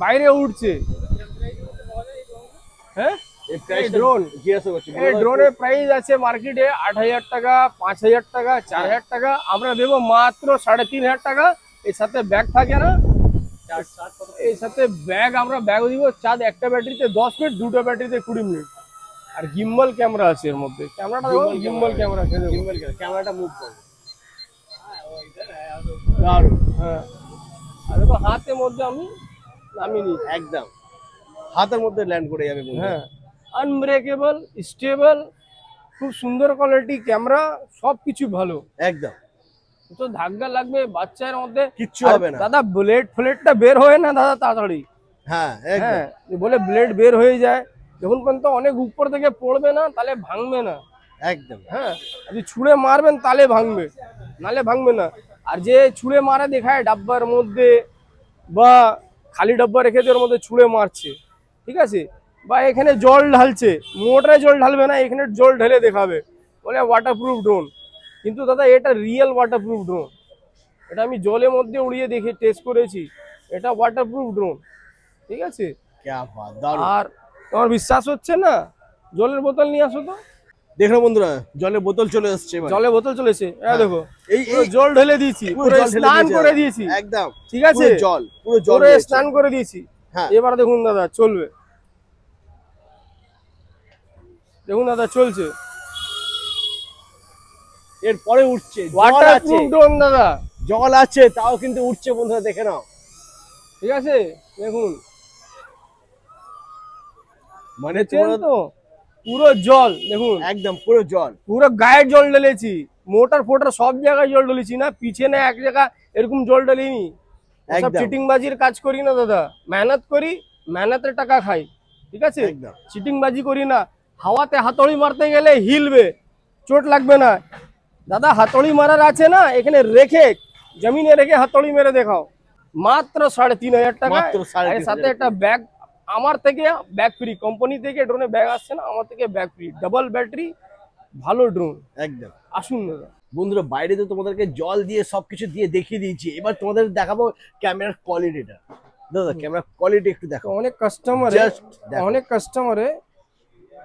বাইরে উঠছে। হ্যাঁ এই প্রাইস ড্রোন, জিজ্ঞাসা করছি, এই ড্রোনের প্রাইস আছে মার্কেটে 8,000 টাকা, 5,000 টাকা, 4,000 টাকা, আমরা দেবো মাত্র 3,500 টাকা। এর সাথে ব্যাগ থাকে না, এর সাথে ব্যাগ, আমরা ব্যাগ দিব চাঁদ, একটা ব্যাটারিতে 10 মিনিট, দুটো ব্যাটারিতে 20 মিনিট। আর গিম্বল ক্যামেরা আছে এর মধ্যে, ক্যামেরাটা দেখো, গিম্বল ক্যামেরা আছে, ক্যামেরাটা মুভ করো, দারুণ। হ্যাঁ আর দেখো হাতের মধ্যে আমি নামিয়ে নিয়েছি, একদম হাতের মধ্যে ল্যান্ড করে যাবে বন্ধুরা। হ্যাঁ আনব্রেকেবল, স্টেবল, খুব সুন্দর কোয়ালিটি ক্যামেরা, সবকিছু ভালো, একদম তো ধাক্কা লাগবে বাচ্চার মধ্যে কিচ্ছু আর হবে না। দাদা ব্লেড ফ্লেডটা বের হয় না দাদা তাড়াতাড়ি, হ্যাঁ একদম হ্যাঁ বলে ব্লেড বের হয়ে যায়, যখন পর্যন্ত অনেক উপর থেকে পড়বে না তাহলে ভাঙবে না। একদম হ্যাঁ যদি ছুঁড়ে মারবেন তাহলে ভাঙবে, নালে ভাঙবে না। আর যে ছুঁড়ে মারা দেখায় ডাব্বার মধ্যে বা খালি ডাব্বা রেখে দিয়ে ওর মধ্যে ছুঁড়ে মারছে, ঠিক আছে, বা এখানে জল ঢালছে, মোটরে জল ঢালবে না, এখানে জল ঢেলে দেখাবে, বলে ওয়াটারপ্রুফ ড্রোন, কিন্তু দাদা এটা রিয়েল ওয়াটারপ্রুফ ড্রোন, এটা আমি জলের মধ্যে উড়িয়ে দেখে টেস্ট করেছি, এটা ওয়াটারপ্রুফ ড্রোন, ঠিক আছে। क्या बात, দারুণ। আর তোমার বিশ্বাস হচ্ছে না, জলের বোতল নিয়ে আসো তো, দেখো বন্ধুরা জলের বোতল চলে এসেছে এবার। জলের বোতল চলেছে, হ্যাঁ। দেখো এই পুরো জল ঢেলে দিয়েছি, পুরো পুরো জল ঢেলে স্নান দিয়েছে করে দিয়েছি, একদম, ঠিক আছে, পুরো জল পুরো জল পুরো রয়েছে। স্নান করে দিয়েছি। হ্যাঁ এবার দেখুন দাদা চলবে, দেখুন দাদা চলছে, এরপরে উঠছে, জল আছে, ওয়াটারপ্রুফ ড্রোন দাদা, জল আছে তাও কিন্তু উঠছে বন্ধুরা, দেখে নাও। ঠিক আছে দেখুন, মানে দেখছেন তোমরা তো পুরো জল, দেখুন একদম পুরো জল, পুরো গায়ের জল ঢেলেছি, মোটর ফোটর সব জায়গায় জল ঢেলেছি, না পিছনে এক জায়গা এরকম জল ঢেলিনি, সব একদম। চিটিংবাজির কাজ করি না দাদা, মেহনত করি, মেহনতের টাকা খাই, ঠিক আছে, একদম চিটিংবাজি করি না। হাওয়াতে হাতড়ি মারতে গেলে হিলবে, চোট লাগবে না দাদা, হাতড়ি মারার আছে না, এখানে রেখে জমিনে রেখে হাতড়ি মেরে দেখাও, মাত্র 3,500 টাকা। মাত্র 3,500 এর সাথে একটা ব্যাগ আমার থেকে, ব্যাগ ফ্রি, কোম্পানি থেকে ড্রোনে ব্যাগ আসছে না, আমার থেকে ব্যাগ ফ্রি, ডাবল ব্যাটারি, ভালো ড্রোন, একদম। আসুন দাদা। বন্ধুরা বাইরে তো তোমাদেরকে জল দিয়ে সবকিছু দিয়ে দেখিয়ে দিয়েছি, এবার তোমাদের দেখাবো ক্যামেরার কোয়ালিটিটা। দাদা ক্যামেরার কোয়ালিটি একটু দেখো, অনেক কাস্টমারে, Just দেখো। অনেক কাস্টমারে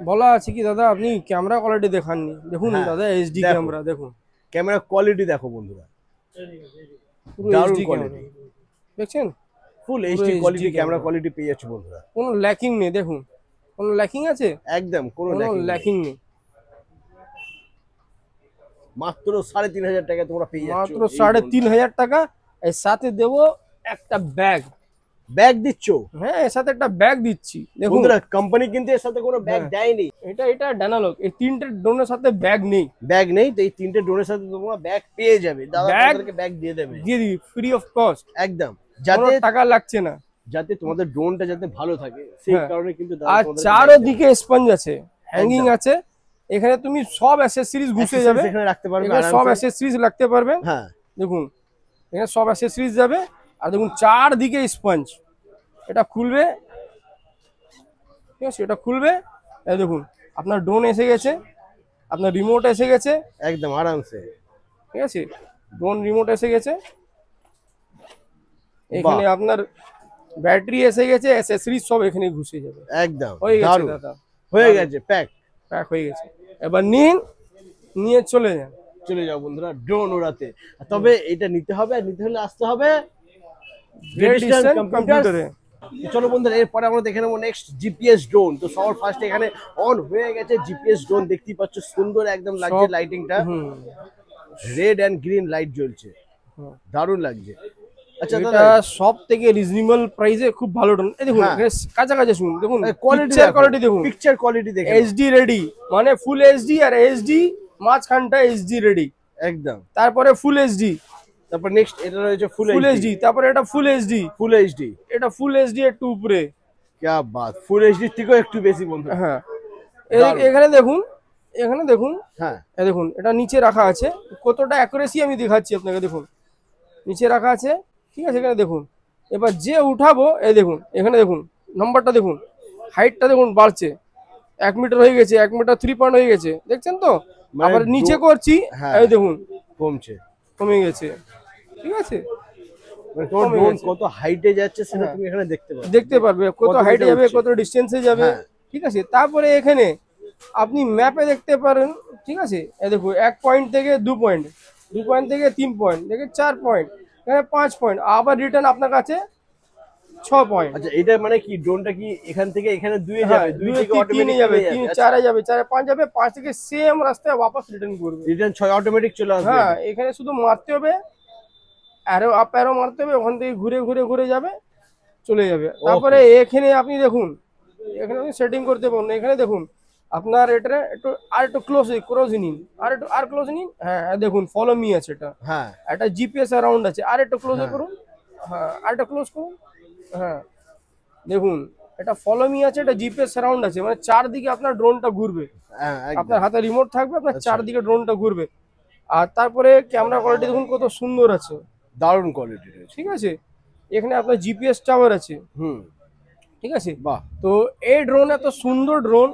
বলা আছে কি দাদা আপনি ক্যামেরা কোয়ালিটি দেখাননি, দেখুন হ্যাঁ, দাদা এইচডি দেখো। ক্যামেরা, দেখুন ক্যামেরার কোয়ালিটি দেখো বন্ধুরা, পুরো দারুণ এইচডি quality। কোয়ালিটি, দেখছেন ফুল পুরো HD HD quality camera camera. Quality পেয়ে যাচ্ছে বন্ধুরা, কোনো ল্যাকিং নেই, দেখুন কোনো ল্যাকিং আছে, একদম কোনো কোনো ল্যাকিং ল্যাকিং নেই, মাত্র 3,500 টাকা তোমরা পেয়ে যাচ্ছ, মাত্র 3,500 টাকা। এর সাথে দেবো একটা ব্যাগ, ব্যাগ দিচ্ছ হ্যাঁ এর সাথে একটা ব্যাগ দিচ্ছি, দেখুন বন্ধুরা, কোম্পানি কিন্তু এর সাথে কোনো ব্যাগ হ্যাঁ। দেয়নি, এটা ডানালক, এই তিনটে ড্রোনের সাথে ব্যাগ নেই, ব্যাগ নেই, তো এই তিনটে ড্রোনের সাথে তোমরা ব্যাগ পেয়ে যাবে, দাদা Bag? তোমাদেরকে ব্যাগ দিয়ে দেবে দিয়ে দিবি ফ্রি অফ কস্ট, একদম, কোনো যাতে টাকা লাগছে না। যাতে তোমাদের ড্রোনটা যাতে ভালো থাকে সেই হ্যাঁ। কারণে কিন্তু দাদা আর তোমাদেরকে চারো bag দেবে। দিকে স্পঞ্জ আছে, হ্যাঙ্গিং একদম। আছে, এখানে তুমি সব অ্যাসেসরিজ ঘুষে Accessories যাবে, এখানে রাখতে পারবে এখানে সব আরামসে। অ্যাসেসরিজ রাখতে পারবেন, হ্যাঁ দেখুন এখানে সব অ্যাসেসরিজ যাবে। আর দেখুন চারদিকে স্পঞ্জ, এটা খুলবে, ঠিক আছে, এটা খুলবে, এই দেখুন আপনার ড্রোন এসে গেছে, আপনার রিমোট এসে গেছে, একদম আরামসে। ঠিক আছে, ড্রোন রিমোট এসে গেছে, এখানে আপনার ব্যাটারি এসে গেছে, অ্যাসেসরিজ সব এখানে ঘুষে যাবে। একদম হয়ে গেছে দারুণ। দাদা, হয়ে গেছে প্যাক। প্যাক হয়ে গেছে। এবার নিন, নিয়ে চলে যান। চলে যাও বন্ধুরা ড্রোন উড়াতে। তবে এটা নিতে হবে, আর নিতে হলে আসতে হবে গ্রেট ইস্টার্ন কম্পিউটার। কম্পিউটারে। চলো বন্ধুরা, এরপরে আমরা দেখে নেবো নেক্সট জিপিএস ড্রোন। তো সবার ফার্স্ট এখানে অন হয়ে গেছে জিপিএস ড্রোন, দেখতেই পাচ্ছ সুন্দর একদম লাগছে লাইটিংটা, রেড এন্ড গ্রিন লাইট জ্বলছে, দারুণ লাগছে। আচ্ছা এটা দাদা, সব থেকে রিজনেবল প্রাইসে খুব ভালো ড্রোন। এই দেখুন হ্যাঁ। এখানে কাছাকাছি শুনুন, দেখুন কোয়ালিটি কোয়ালিটি দেখুন, পিকচার কোয়ালিটি দেখে এইচডি রেডি, মানে ফুল এইচডি আর এইচডি মাঝখানটা এইচডি রেডি, একদম। তারপরে ফুল এইচডি, তারপর নেক্সট এটা রয়েছে ফুল ফুল এইচডি। এইচডি, তারপরে এটা ফুল এইচডি, ফুল এইচডি, এটা ফুল এইচডি একটু উপরে। क्या बात, ফুল এইচডি থেকেও একটু বেশি বন্ধু। হ্যাঁ, দারুণ। এখানে দেখুন, এখানে দেখুন, হ্যাঁ এই দেখুন এটা নিচে রাখা আছে, কতটা অ্যাকুরেসি আমি দেখাচ্ছি আপনাকে, দেখুন নিচে রাখা আছে, ঠিক আছে, এখানে দেখুন। এবার যে উঠাবো, এই দেখুন এখানে দেখুন নম্বরটা দেখুন, হাইটটা দেখুন বাড়ছে, 1 মিটার হয়ে গেছে, 1 মিটার 3 পয়েন্ট হয়ে গেছে, দেখছেন তো? মানে আবার নিচে করছি, হ্যাঁ। এই দেখুন কমছে, কমে গেছে, ঠিক আছে, মানে তোমার কমে ড্রোন গেছে। কত হাইটে যাচ্ছে সেটা হ্যাঁ। তুমি এখানে দেখতে পাবে। দেখতে পারবে কত কত হাইটে মিটার যাবে, উঠছে। কত ডিস্টেন্সে যাবে, হ্যাঁ। ঠিক আছে। তারপরে এখানে আপনি ম্যাপে দেখতে পারেন, ঠিক আছে, এই দেখুন 1 পয়েন্ট থেকে 2 পয়েন্ট, 2 পয়েন্ট থেকে 3 পয়েন্ট, দেখে 4 পয়েন্ট, এখানে 5 পয়েন্ট, আবার রিটার্ন আপনার কাছে 6 পয়েন্ট। আচ্ছা এটা মানে কি ড্রোনটা কি এখান থেকে এখানে দুয়ে হ্যাঁ, যাবে, দুই 2 থেকে 3 অটোমেটিক যাবে, যাবে, 3 4 যাবে, 4 5 যাবে, 5 থেকে সেম রাস্তায় ওয়াপস রিটার্ন করবে। রিটার্ন 6 অটোমেটিক চলে আসবে। হ্যাঁ, এখানে শুধু মারতে হবে, অ্যারো আপ অ্যারো মারতে হবে, ওখান থেকে ঘুরে ঘুরে ঘুরে যাবে, চলে যাবে। তারপরে এখানে আপনি দেখুন, এখানে আপনি সেটিং করতে পারেন, এখানে দেখুন আপনার এটা একটু আর একটু ক্লোজ নিন, আর ক্লোজ নিন, হ্যাঁ দেখুন ফলো মি আছে, এটা হ্যাঁ একটা জিপিএস অ্যারাউন্ড আছে, আর একটু ক্লোজ হ্যাঁ। করুন, হ্যাঁ আর একটু ক্লোজ করুন, হ্যাঁ দেখুন এটা ফলো মি আছে, এটা জিপিএস অ্যারাউন্ড আছে, মানে চারদিকে আপনার ড্রোনটা ঘুরবে, হ্যাঁ একদম। আপনার হাতে রিমোট থাকবে, আপনার আচ্ছা। চারদিকে ড্রোনটা ঘুরবে। আর তারপরে ক্যামেরা কোয়ালিটি দেখুন কত সুন্দর আছে, দারুণ কোয়ালিটি রয়েছে। ঠিক আছে। এখানে আপনার জিপিএস টাওয়ার আছে, হুম, ঠিক আছে। বাহ। তো এই ড্রোন এত সুন্দর ড্রোন,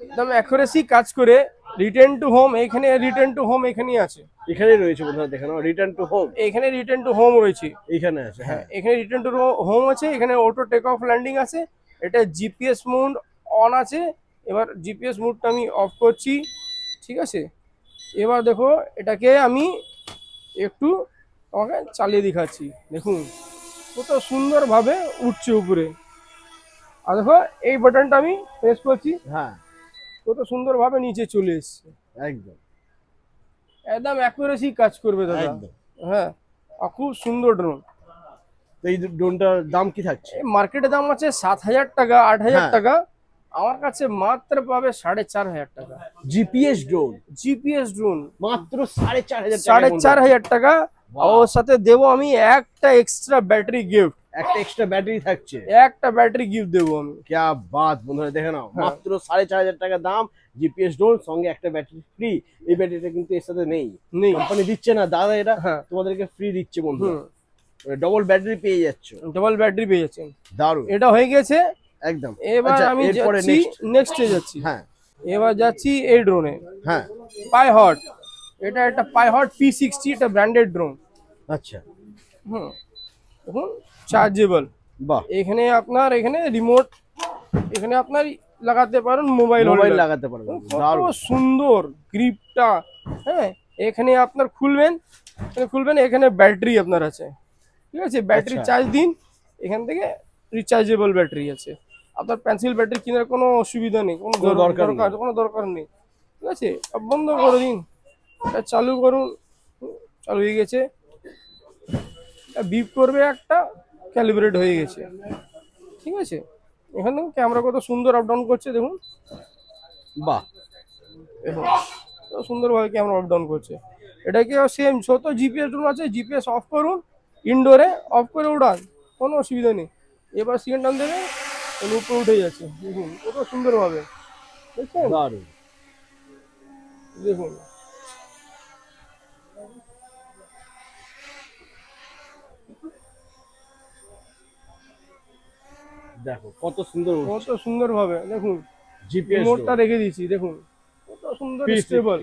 একদম অ্যাকুরেসি কাজ করে, রিটার্ন টু হোম, এখানে রিটার্ন টু হোম এখানেই আছে, এখানেই রয়েছে বন্ধুরা, দেখে নাও রিটার্ন টু হোম এখানে রিটার্ন টু হোম রয়েছে, এখানে আছে। হ্যাঁ হ্যাঁ এখানে রিটার্ন টু হোম আছে, এখানে অটো টেক অফ ল্যান্ডিং আছে, এটা জিপিএস মোড অন আছে। এবার জিপিএস মোডটা আমি অফ করছি, ঠিক আছে। এবার দেখো এটাকে আমি একটু তোমাকে চালিয়ে দেখাচ্ছি, দেখুন কত সুন্দরভাবে উঠছে উপরে। আর দেখো এই বাটনটা আমি প্রেস করছি, হ্যাঁ কত সুন্দরভাবে নিচে চলে এসছে, একদম একদম অ্যাকুরেসি কাজ করবে দাদা, একদম। হ্যাঁ। আর খুব সুন্দর ড্রোন। তো এই ড্রোনটার দাম কি থাকছে? মার্কেটে দাম আছে 7,000 টাকা, 8,000 হ্যাঁ। টাকা, আমার কাছে মাত্র পাবে 4,500 টাকা। জিপিএস ড্রোন জিপিএস ড্রোন মাত্র 4,500 টাকা। 4,500 টাকা, আর ওর সাথে দেবো আমি একটা এক্সট্রা ব্যাটারি গিফট, একটা এক্সট্রা ব্যাটারি থাকছে। একটা ব্যাটারি গিফট দেবো আমি। क्या बात বন্ধুরা, দেখে নাও হ্যাঁ। মাত্র 4,500 টাকা দাম, জিপিএস ড্রোন, সঙ্গে একটা ব্যাটারি ফ্রি। এই ব্যাটারিটা কিন্তু এর সাথে নেই, নেই, কোম্পানি দিচ্ছে না দাদা, এটা হ্যাঁ। তোমাদেরকে ফ্রি দিচ্ছে বন্ধু, হুম, ডবল ব্যাটারি পেয়ে যাচ্ছ। ডবল ব্যাটারি পেয়ে যাচ্ছেন, দারুণ এটা হয়ে গেছে। একদম। এবার আচ্ছা, আমি এরপরে যাচ্ছি নেক্সটে যাচ্ছি, হ্যাঁ এবার যাচ্ছি এই ড্রোনে, হ্যাঁ পাইহট। এটা একটা পাইহট P60, এটা ব্র্যান্ডেড ড্রোন, আচ্ছা হুম দেখুন চার্জেবল। বাহ, এখানে আপনার এখানে রিমোট, এখানে আপনার লাগাতে পারেন মোবাইল মোবাইল হোল্ডার, লাগাতে পারবে, কত দারুণ। সুন্দর গ্রিপটা, হ্যাঁ। এখানে আপনার খুলবেন, এখানে ব্যাটারি আপনার আছে, ঠিক আছে, ব্যাটারি আচ্ছা। চার্জ দিন, এখান থেকে রিচার্জেবল ব্যাটারি আছে, আপনার পেন্সিল ব্যাটারি কেনার কোনো অসুবিধা নেই, কোনো কোনো দরকার নেই। কোনো দরকার নেই, ঠিক আছে। আর বন্ধ করে দিন, এটা চালু করুন, চালু হয়ে গেছে, বিপ করবে একটা, ক্যালিব্রেট হয়ে গেছে, ঠিক আছে। এখানে ক্যামেরা কত সুন্দর আপ ডাউন করছে, দেখুন বাহ, দেখুন কত সুন্দরভাবে ক্যামেরা আপ ডাউন করছে। এটাকে সেম ছোট জিপিএস ড্রোন আছে, জিপিএস অফ করুন, ইনডোরে অফ করে উড়ান, কোনো অসুবিধা নেই। এবার সিগন্যাল টান দেবে, উপরে উঠে যাচ্ছে, দেখুন কত সুন্দরভাবে, দেখছেন, দারুণ। দেখুন দেখো কত সুন্দর উঠছে। কত সুন্দরভাবে, দেখুন জিপিএস রিমোটটা রেখে দিয়েছি, দেখুন কত সুন্দর স্টেবল।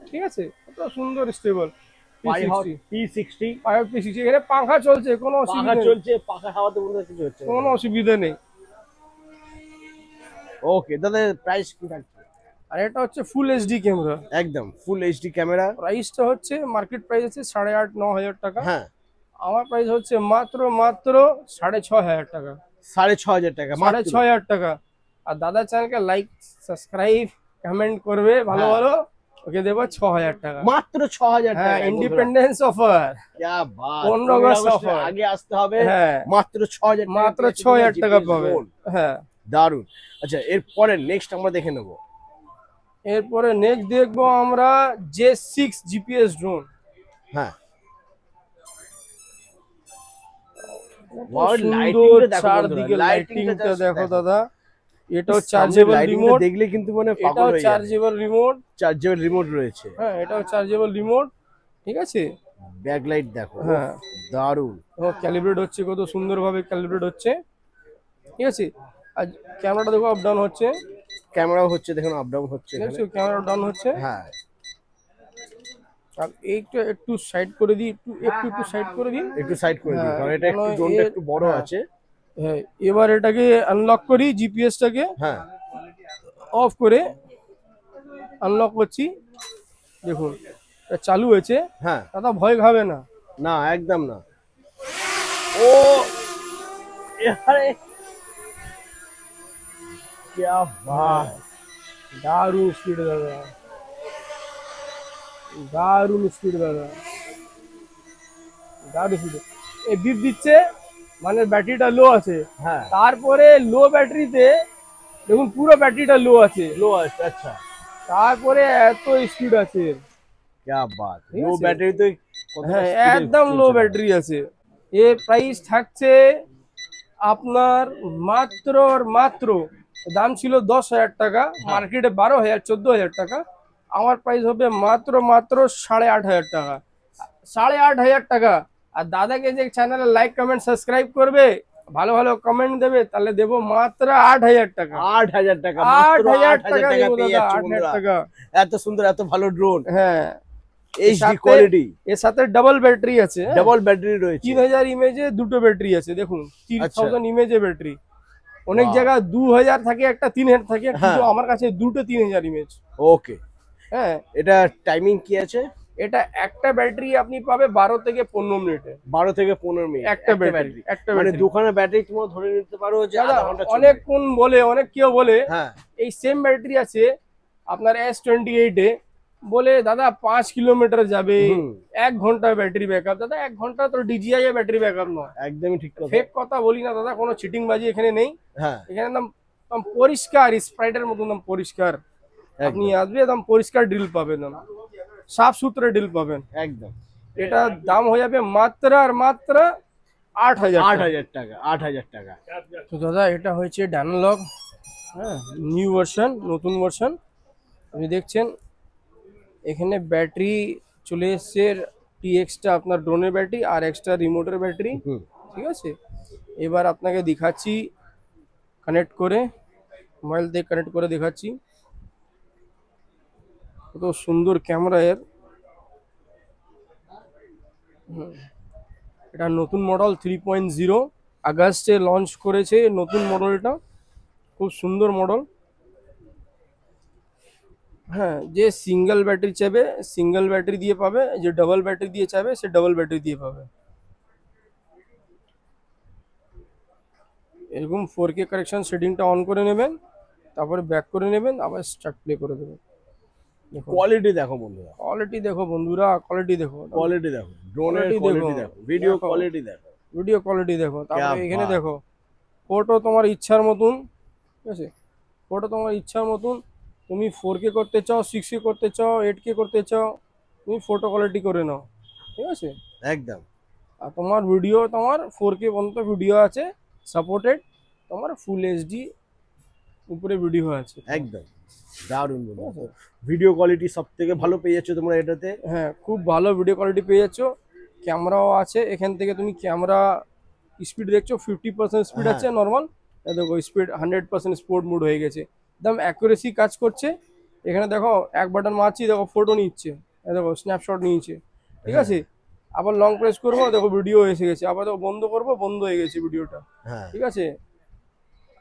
ঠিক আছে, কত সুন্দর স্টেবল। P60 এখানে পাখা চলছে, কোনো পাখা অসুবিধা নেই, চলছে, পাখা হাওয়াতে বন্ধুরা কিছু হচ্ছে না। কোনো অসুবিধা নেই। ওকে দাদা, প্রাইস কি থাকছে? আর এটা হচ্ছে ফুল এইচডি ক্যামেরা, একদম ফুল এইচডি ক্যামেরা। প্রাইসটা হচ্ছে মার্কেট প্রাইস আছে 8,500-9,000 টাকা। হ্যাঁ, আমার প্রাইস হচ্ছে মাত্র 6,500 টাকা। 6,500 টাকা, 6,500 টাকা। আর দাদা চ্যানেলকে লাইক, সাবস্ক্রাইব, কমেন্ট করবে ভালো ভালো, ওকে দেবো 6,000 টাকা, মাত্র 6,000 টাকা। হ্যাঁ, ইন্ডিপেন্ডেন্স অফার, क्या बात, 15 আগস্ট অফার, আগে আসতে হবে। হ্যাঁ, মাত্র 6,000 টাকা, মাত্র 6,000 টাকা পাবে। হ্যাঁ, দারুন। আচ্ছা, এরপরে নেক্সট আমরা দেখে নেব। এরপরে নেক্সট দেখবো আমরা J6 জিপিএস ড্রোন। হ্যাঁ, সুন্দর চারদিকে লাইটিংটা দেখো দাদা। এটাও চার্জেবল রিমোট, দেখলে কিন্তু মানে পাগল এটাও হয়ে যাবে। চার্জেবল রিমোট, চার্জেবল রিমোট রয়েছে। হ্যাঁ, এটাও চার্জেবল রিমোট। ঠিক আছে, ব্যাকলাইট দেখো, হ্যাঁ, দারুন। ও ক্যালিব্রেট হচ্ছে, কত সুন্দরভাবে ক্যালিব্রেট হচ্ছে। ঠিক আছে, আর ক্যামেরাটা দেখো আপ ডাউন হচ্ছে, ক্যামেরাও হচ্ছে, দেখুন আপ ডাউন হচ্ছে এখানে। দেখছো ক্যামেরা ডাউন হচ্ছে। হ্যাঁ, আর এইটা একটু সাইড করে দিই, একটু সাইড করে দিন। একটু সাইড করে দিই, হ্যাঁ, কারণ এটা একটু কারণ ড্রোনটা এর- একটু বড় হ্যাঁ। আছে। হ্যাঁ, এবার এটাকে আনলক করি, জিপিএসটাকে হ্যাঁ, অফ করে আনলক করছি। দেখুন এটা চালু হয়েছে, হ্যাঁ, দাদা ভয় খাবে না। না একদম না। ও আরে क्या बात, দারুণ স্পিড দাদা, দারুণ স্পিড দাদা, দারুণ স্পিড। এই বিপ দিচ্ছে মানে ব্যাটারিটা লো আছে, হ্যাঁ, তারপরে লো ব্যাটারিতে দেখুন পুরো ব্যাটারিটা লো আছে, লো আছে। আচ্ছা, তারপরে এত স্পিড আছে। क्या बात, ঠিক লো আছে? ব্যাটারি তো হ্যাঁ, একদম লো ব্যাটারি আছে। এর প্রাইস থাকছে আপনার মাত্র দাম ছিল 10,000 টাকা, মার্কেটে 12,000 14,000 টাকা। আমার প্রাইস হবে মাত্র 8,500 টাকা, 8,500 টাকা। আর দাদাকে যে চ্যানেলে লাইক কমেন্ট সাবস্ক্রাইব করবে, ভালো ভালো কমেন্ট দেবে, তাহলে দেবো মাত্র 8,000 টাকা। 8,000 টাকা, 8,000 টাকা টাকা দেবো পেয়ে দাদা, যাচ্ছে 8,000 বন্ধুরা। টাকা। এত সুন্দর, এত ভালো ড্রোন, হ্যাঁ, এইচডি সাথে- কোয়ালিটি, এর সাথে ডাবল ব্যাটারি আছে, হ্যাঁ? ডাবল ব্যাটারি রয়েছে। 3,000 ইমেজে দুটো ব্যাটারি আছে, দেখুন 30,000 ইমেজে ব্যাটারি। অনেক বাহ। জায়গায় 2,000 থাকে, একটা 3,000 থাকে, কিন্তু হ্যাঁ। আমার কাছে দুটো 3,000 ইমেজ। ওকে, হ্যাঁ, এটা টাইমিং কি আছে? এটা একটা ব্যাটারি আপনি পাবে 12 থেকে 15 মিনিটে, 12 থেকে 15 মিনিট একটা ব্যাটারি, একটা মানে ব্যাটারি। দোকানের ব্যাটারি তোমরা ধরে নিতে পারো যে দাদা আধা ঘন্টা চলবে। অনেকক্ষণ বলে, অনেক কেউ বলে হ্যাঁ, এই সেম ব্যাটারি আছে আপনার S28 এ, বলে দাদা 5 কিলোমিটার যাবে, হুম। 1 ঘন্টা ব্যাটারি ব্যাকআপ। দাদা 1 ঘন্টা তো DJI এর ব্যাটারি ব্যাকআপ নয়। একদমই ঠিক কথা। ফেক কথা বলি না দাদা, কোনো চিটিং বাজি এখানে নেই। হ্যাঁ, এখানে একদম একদম পরিষ্কার, স্প্রাইটের মতো একদম পরিষ্কার। আপনি আসবে একদম পরিষ্কার ডিল পাবেন, সাফ সুতরে ডিল পাবেন। একদম। এটা দাম হয়ে যাবে মাত্র 8,000 টাকা। 8,000 টাকা, 8,000 টাকা। তো দাদা এটা হয়েছে ডায়নালগ, হ্যাঁ, নিউ ভার্সন, নতুন ভার্সন। আপনি দেখছেন এখানে ব্যাটারি চলে এসছে, TX-টা আপনার ড্রোনের ব্যাটারি, আর এক্সট্রা রিমোটের ব্যাটারি। হুম। ঠিক আছে, এবার আপনাকে দেখাচ্ছি কানেক্ট করে, মোবাইল দিয়ে কানেক্ট করে দেখাচ্ছি। কত সুন্দর ক্যামেরা এর। এটা নতুন মডেল 3.0, আগস্টে লঞ্চ করেছে নতুন মডেলটা, খুব সুন্দর মডেল। হ্যাঁ, যে সিঙ্গেল ব্যাটারি চাইবে সিঙ্গেল ব্যাটারি দিয়ে পাবে, যে ডাবল ব্যাটারি দিয়ে চাইবে সে ডাবল ব্যাটারি দিয়ে পাবে। এরকম 4K কারেকশন সেটিংটা অন করে নেবেন, তারপরে ব্যাক করে নেবেন, আবার স্টার্ট প্লে করে দেবেন। দেখুন কোয়ালিটি দেখো বন্ধুরা, কোয়ালিটি দেখো বন্ধুরা, কোয়ালিটি দেখো, কোয়ালিটি দেখো, ড্রোনের Quality কোয়ালিটি দেখো, দেখো, ভিডিও দেখো। কোয়ালিটি দেখো। ভিডিও কোয়ালিটি দেখো, তারপরে क्या এখানে बात। দেখো ফটো তোমার ইচ্ছার মতন। ঠিক আছে, ফটো তোমার ইচ্ছার মতন, তুমি 4K করতে চাও, 6K করতে চাও, 8K করতে চাও, তুমি ফটো কোয়ালিটি করে নাও। ঠিক আছে, একদম। আর তোমার ভিডিও, তোমার 4K পর্যন্ত ভিডিও আছে সাপোর্টেড, তোমার ফুল এইচডি উপরে ভিডিও আছে। একদম দারুণ বন্ধু, ভিডিও কোয়ালিটি সব থেকে ভালো পেয়ে যাচ্ছ তোমরা এটাতে। হ্যাঁ, খুব ভালো ভিডিও কোয়ালিটি পেয়ে যাচ্ছ। ক্যামেরাও আছে, এখান থেকে তুমি ক্যামেরা স্পিড দেখছো 50% স্পিড হ্যাঁ। আছে নর্মাল, দেখো স্পিড 100% স্পোর্ট মোড হয়ে গেছে, একদম অ্যাকুরেসি কাজ করছে। এখানে দেখো এক বাটন মারছি, দেখো ফটো নিচ্ছে, দেখো স্ন্যাপশট নিয়েছে, ঠিক আছে। আবার লং প্রেস করবো, দেখো ভিডিও এসে গেছে, আবার দেখো বন্ধ করবো, বন্ধ হয়ে গেছে ভিডিওটা, হ্যাঁ ঠিক আছে।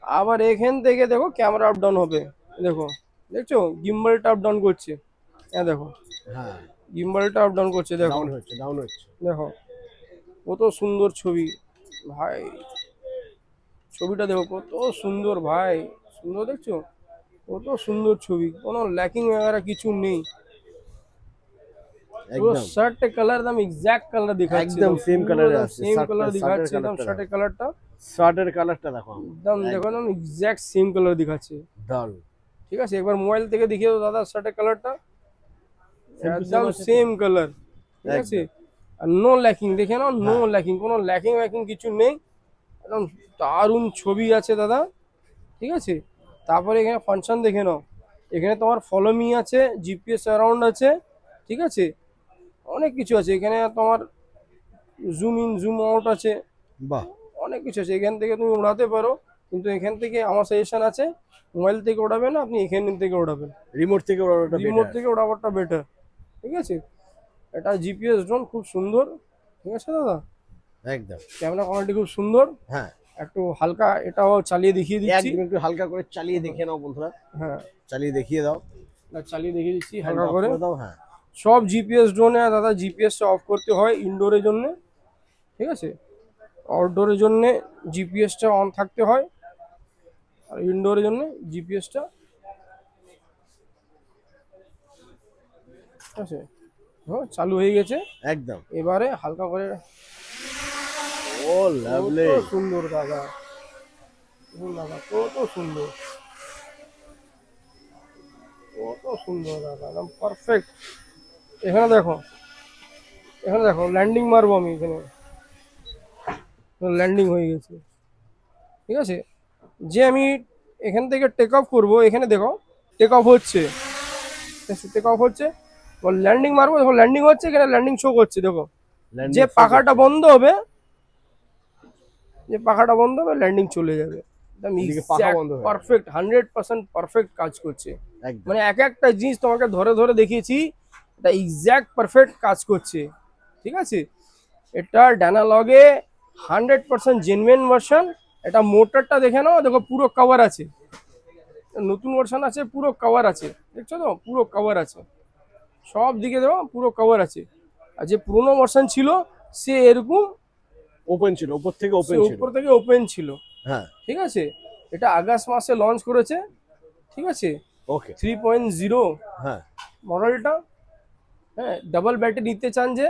আবার এখান থেকে দেখো ক্যামেরা আপ ডাউন হবে, দেখো দেখছো গিম্বলটা আপ ডাউন করছে, হ্যাঁ দেখো হ্যাঁ গিম্বলটা আপ ডাউন করছে, দেখো ডাউন হচ্ছে। দেখো কত সুন্দর ছবি ভাই, ছবিটা দেখো কত সুন্দর ভাই, সুন্দর দেখছো, কত সুন্দর ছবি, কোনো ল্যাকিং वगैरह কিছু নেই। পুরো একদম শার্টের কালার একদম এক্সাক্ট কালার দেখাচ্ছে, একদম সেম কালারে আছে, সেম কালার দেখাচ্ছে, একদম শার্টের কালারটা শার্টের কালারটা দেখো একদম দেখো একদম এক্সাক্ট সেম কালার দেখাচ্ছে, দারুণ। ঠিক আছে। একবার মোবাইল থেকে দেখিয়ে দাও দাদা শার্টের কালারটা, Same to একদম same আছে তো? সেম কালার, ঠিক আছে। আর নো ল্যাকিং, দেখে নাও নো হ্যাঁ। ল্যাকিং, কোনো ল্যাকিং ওয়াকিং কিছু নেই, একদম দারুণ ছবি আছে দাদা, ঠিক আছে। তারপরে এখানে ফাংশন দেখে নাও, এখানে তোমার ফলো মি আছে, জিপিএস অ্যারাউন্ড আছে, ঠিক আছে, অনেক কিছু আছে এখানে, তোমার জুম ইন জুম আউট আছে, বাহ অনেক কিছু আছে। এখান থেকে তুমি উড়াতে পারো, কিন্তু এখান থেকে আমার সাজেশন আছে মোবাইল থেকে ওড়াবে না, আপনি এখান থেকে ওড়াবেন, রিমোট থেকে ওটা রিমোট থেকে ওড়াবারটা বেটার, ঠিক আছে। এটা জিপিএস ড্রোন, খুব সুন্দর, ঠিক আছে দাদা। একদম ক্যামেরা কোয়ালিটি খুব সুন্দর, হ্যাঁ একটু হালকা এটাও চালিয়ে দেখিয়ে দিচ্ছি, একদম একটু হালকা করে চালিয়ে দেখে নাও বন্ধুরা, হ্যাঁ চালিয়ে দেখিয়ে দাও, চালিয়ে দেখিয়ে দিচ্ছি হালকা Hand off করে। দাও। হ্যাঁ সব জিপিএস ড্রোনে দাদা জিপিএসটা অফ করতে হয় ইনডোরের জন্য, ঠিক আছে। আউটডোরের জন্য জিপিএসটা অন থাকতে হয়, আর ইনডোরের জন্য জিপিএসটা, ঠিক আছে। চালু হয়ে গেছে, একদম এবারে হালকা করে, ও লাভলি কত সুন্দর দাদা, দেখুন দাদা কত সুন্দর, কত সুন্দর দাদা, একদম পারফেক্ট। এখানে দেখো, এখানে দেখো ল্যান্ডিং মারবো আমি, এখানে ল্যান্ডিং হয়ে গেছে, ঠিক আছে। যে আমি এখান থেকে টেক অফ করবো, এখানে দেখো টেক অফ হচ্ছে, টেক অফ হচ্ছে, ল্যান্ডিং মারবো, দেখো ল্যান্ডিং হচ্ছে, এখানে ল্যান্ডিং শো করছে, দেখো যে পাখাটা বন্ধ হবে, যে পাখাটা বন্ধ হবে ল্যান্ডিং চলে যাবে, একদম এদিকে পাখা বন্ধ হয়ে যাবে। পারফেক্ট 100% পারফেক্ট কাজ করছে, একদম মানে এক একটা জিনিস তোমাকে ধরে ধরে দেখিয়েছি, এটা এক্স্যাক্ট পারফেক্ট কাজ করছে, ঠিক আছে। এটা ডানালগে 100% জেনুইন ভার্সন। এটা মোটরটা দেখে নাও, দেখো পুরো কভার আছে, নতুন ভার্সন আছে, পুরো কভার আছে, দেখছো তো পুরো কভার আছে, সব দিকে দেখো পুরো কভার আছে। আর যে পুরোনো ভার্সন ছিল সে এরকম ওপেন ছিল, উপর থেকে ওপেন ছিল, উপর থেকে ওপেন ছিল, হ্যাঁ ঠিক আছে। এটা আগস্ট মাসে লঞ্চ করেছে, ঠিক আছে, ওকে 3.0 হ্যাঁ মডেলটা, হ্যাঁ। ডাবল ব্যাটারি নিতে চান যে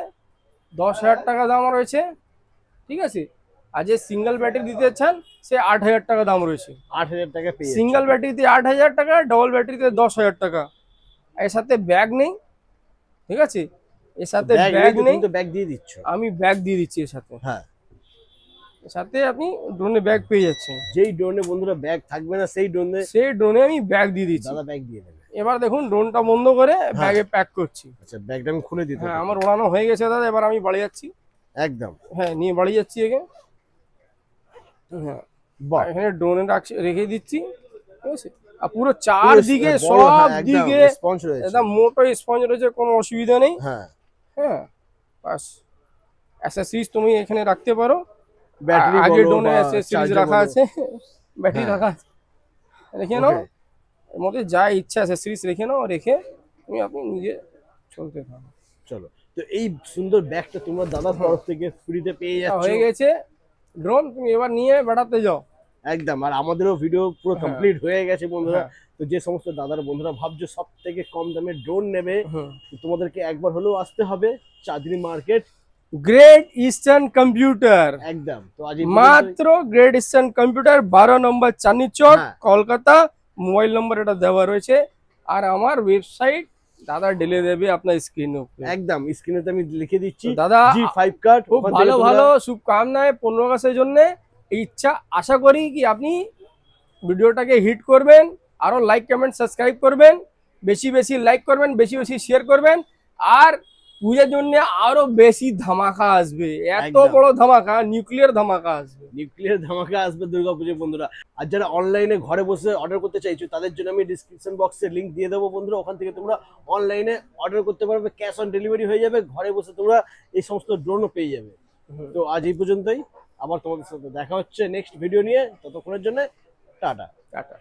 10,000 টাকা দাম রয়েছে, ঠিক আছে। আর যে সিঙ্গেল ব্যাটারি দিতে চান সে 8,000 টাকা দাম রয়েছে। 8,000 টাকা পেয়ে সিঙ্গেল ব্যাটারিতে 8,000 টাকা, ডবল ব্যাটারিতে 10,000 টাকা। এর সাথে ব্যাগ নেই, ঠিক আছে, এর সাথে ব্যাগ নেই, কিন্তু ব্যাগ দিয়ে দিচ্ছ, আমি ব্যাগ দিয়ে দিচ্ছি এর সাথে, হ্যাঁ। এর সাথে আপনি ড্রোনে ব্যাগ পেয়ে যাচ্ছেন। যেই ড্রোনে বন্ধুরা ব্যাগ থাকবে না সেই ড্রোনে সেই ড্রোনে আমি ব্যাগ দিয়ে দিচ্ছি। দাদা ব্যাগ দিয়ে দেবে। এবার দেখুন ড্রোনটা বন্ধ করে ব্যাগে প্যাক করছি। আচ্ছা ব্যাগটা আমি খুলে দিতে হ্যাঁ আমার ওড়ানো হয়ে গেছে দাদা, এবার আমি বাড়ি যাচ্ছি, একদম হ্যাঁ নিয়ে বাড়ি যাচ্ছি একে, হ্যাঁ বাহ এখানে ড্রোনে রেখে দিচ্ছি, ঠিক আছে। আর পুরো চারদিকে বড়, সব হ্যাঁ, একদম দিকে response রয়েছে। একদম মোটো স্পঞ্জ রয়েছে, কোনো অসুবিধা নেই, হ্যাঁ হ্যাঁ। বাস অ্যাক্সেসরিজ তুমি এখানে রাখতে পারো, ব্যাটারি আগে বলো ড্রোনে বা অ্যাক্সেসরিজ charger রাখা বলো। আছে, ব্যাটারি হ্যাঁ। রাখা আছে, রেখে নাও, Okay, এর মধ্যে যা ইচ্ছা অ্যাক্সেসরিজ রেখে নাও, রেখে তুমি আপনি নিজে চলতে থাকো। চলো তো এই সুন্দর ব্যাগটা তোমার দাদার তরফ থেকে ফ্রিতে পেয়ে যাচ্ছ, হয়ে গেছে ড্রোন, তুমি এবার নিয়ে বেড়াতে যাও। একদম। আর আমাদেরও ভিডিও পুরো হ্যাঁ। কমপ্লিট হয়ে গেছে বন্ধুরা। হ্যাঁ। তো যে সমস্ত দাদার বন্ধুরা ভাবছো সব থেকে কম দামে ড্রোন নেবে, হুম। তো তোমাদেরকে একবার হলেও আসতে হবে চাঁদনী মার্কেট, গ্রেট ইস্টার্ন কম্পিউটার, একদম। তো আজ মাত্র গ্রেট ইস্টার্ন কম্পিউটার 12 নম্বর চাঁদনি চক, হ্যাঁ। কলকাতা। মোবাইল নম্বর এটা দেওয়া রয়েছে, আর আমার ওয়েবসাইট দাদা ঢেলে দেবে আপনার স্ক্রিনে উপরে। একদম স্ক্রিনেতে আমি লিখে দিচ্ছি তো দাদা G5 কার্ড, খুব ভালো ভালো শুভকামনায় 15 আগস্টের জন্য ইচ্ছা, আশা করি কি আপনি ভিডিওটাকে হিট করবেন, আরো লাইক কমেন্ট সাবস্ক্রাইব করবেন, বেশি বেশি লাইক করবেন, বেশি বেশি শেয়ার করবেন, আর পুজোর জন্য আরো বেশি ধামাকা আসবে, এত একদম। বড় ধামাকা, নিউক্লিয়ার ধামাকা আসবে। নিউক্লিয়ার ধামাকা আসবে দুর্গাপুজো বন্ধুরা। আর যারা অনলাইনে ঘরে বসে অর্ডার করতে চাইছো তাদের জন্য আমি ডিসক্রিপশন বক্সে লিংক দিয়ে দেবো বন্ধুরা, ওখান থেকে তোমরা অনলাইনে অর্ডার করতে পারবে, ক্যাশ অন ডেলিভারি হয়ে যাবে, ঘরে বসে তোমরা এই সমস্ত ড্রোনও পেয়ে যাবে। তো আজ এই পর্যন্তই, আবার তোমাদের সাথে দেখা হচ্ছে নেক্সট ভিডিও নিয়ে, ততক্ষণের জন্য টাটা। টাটা।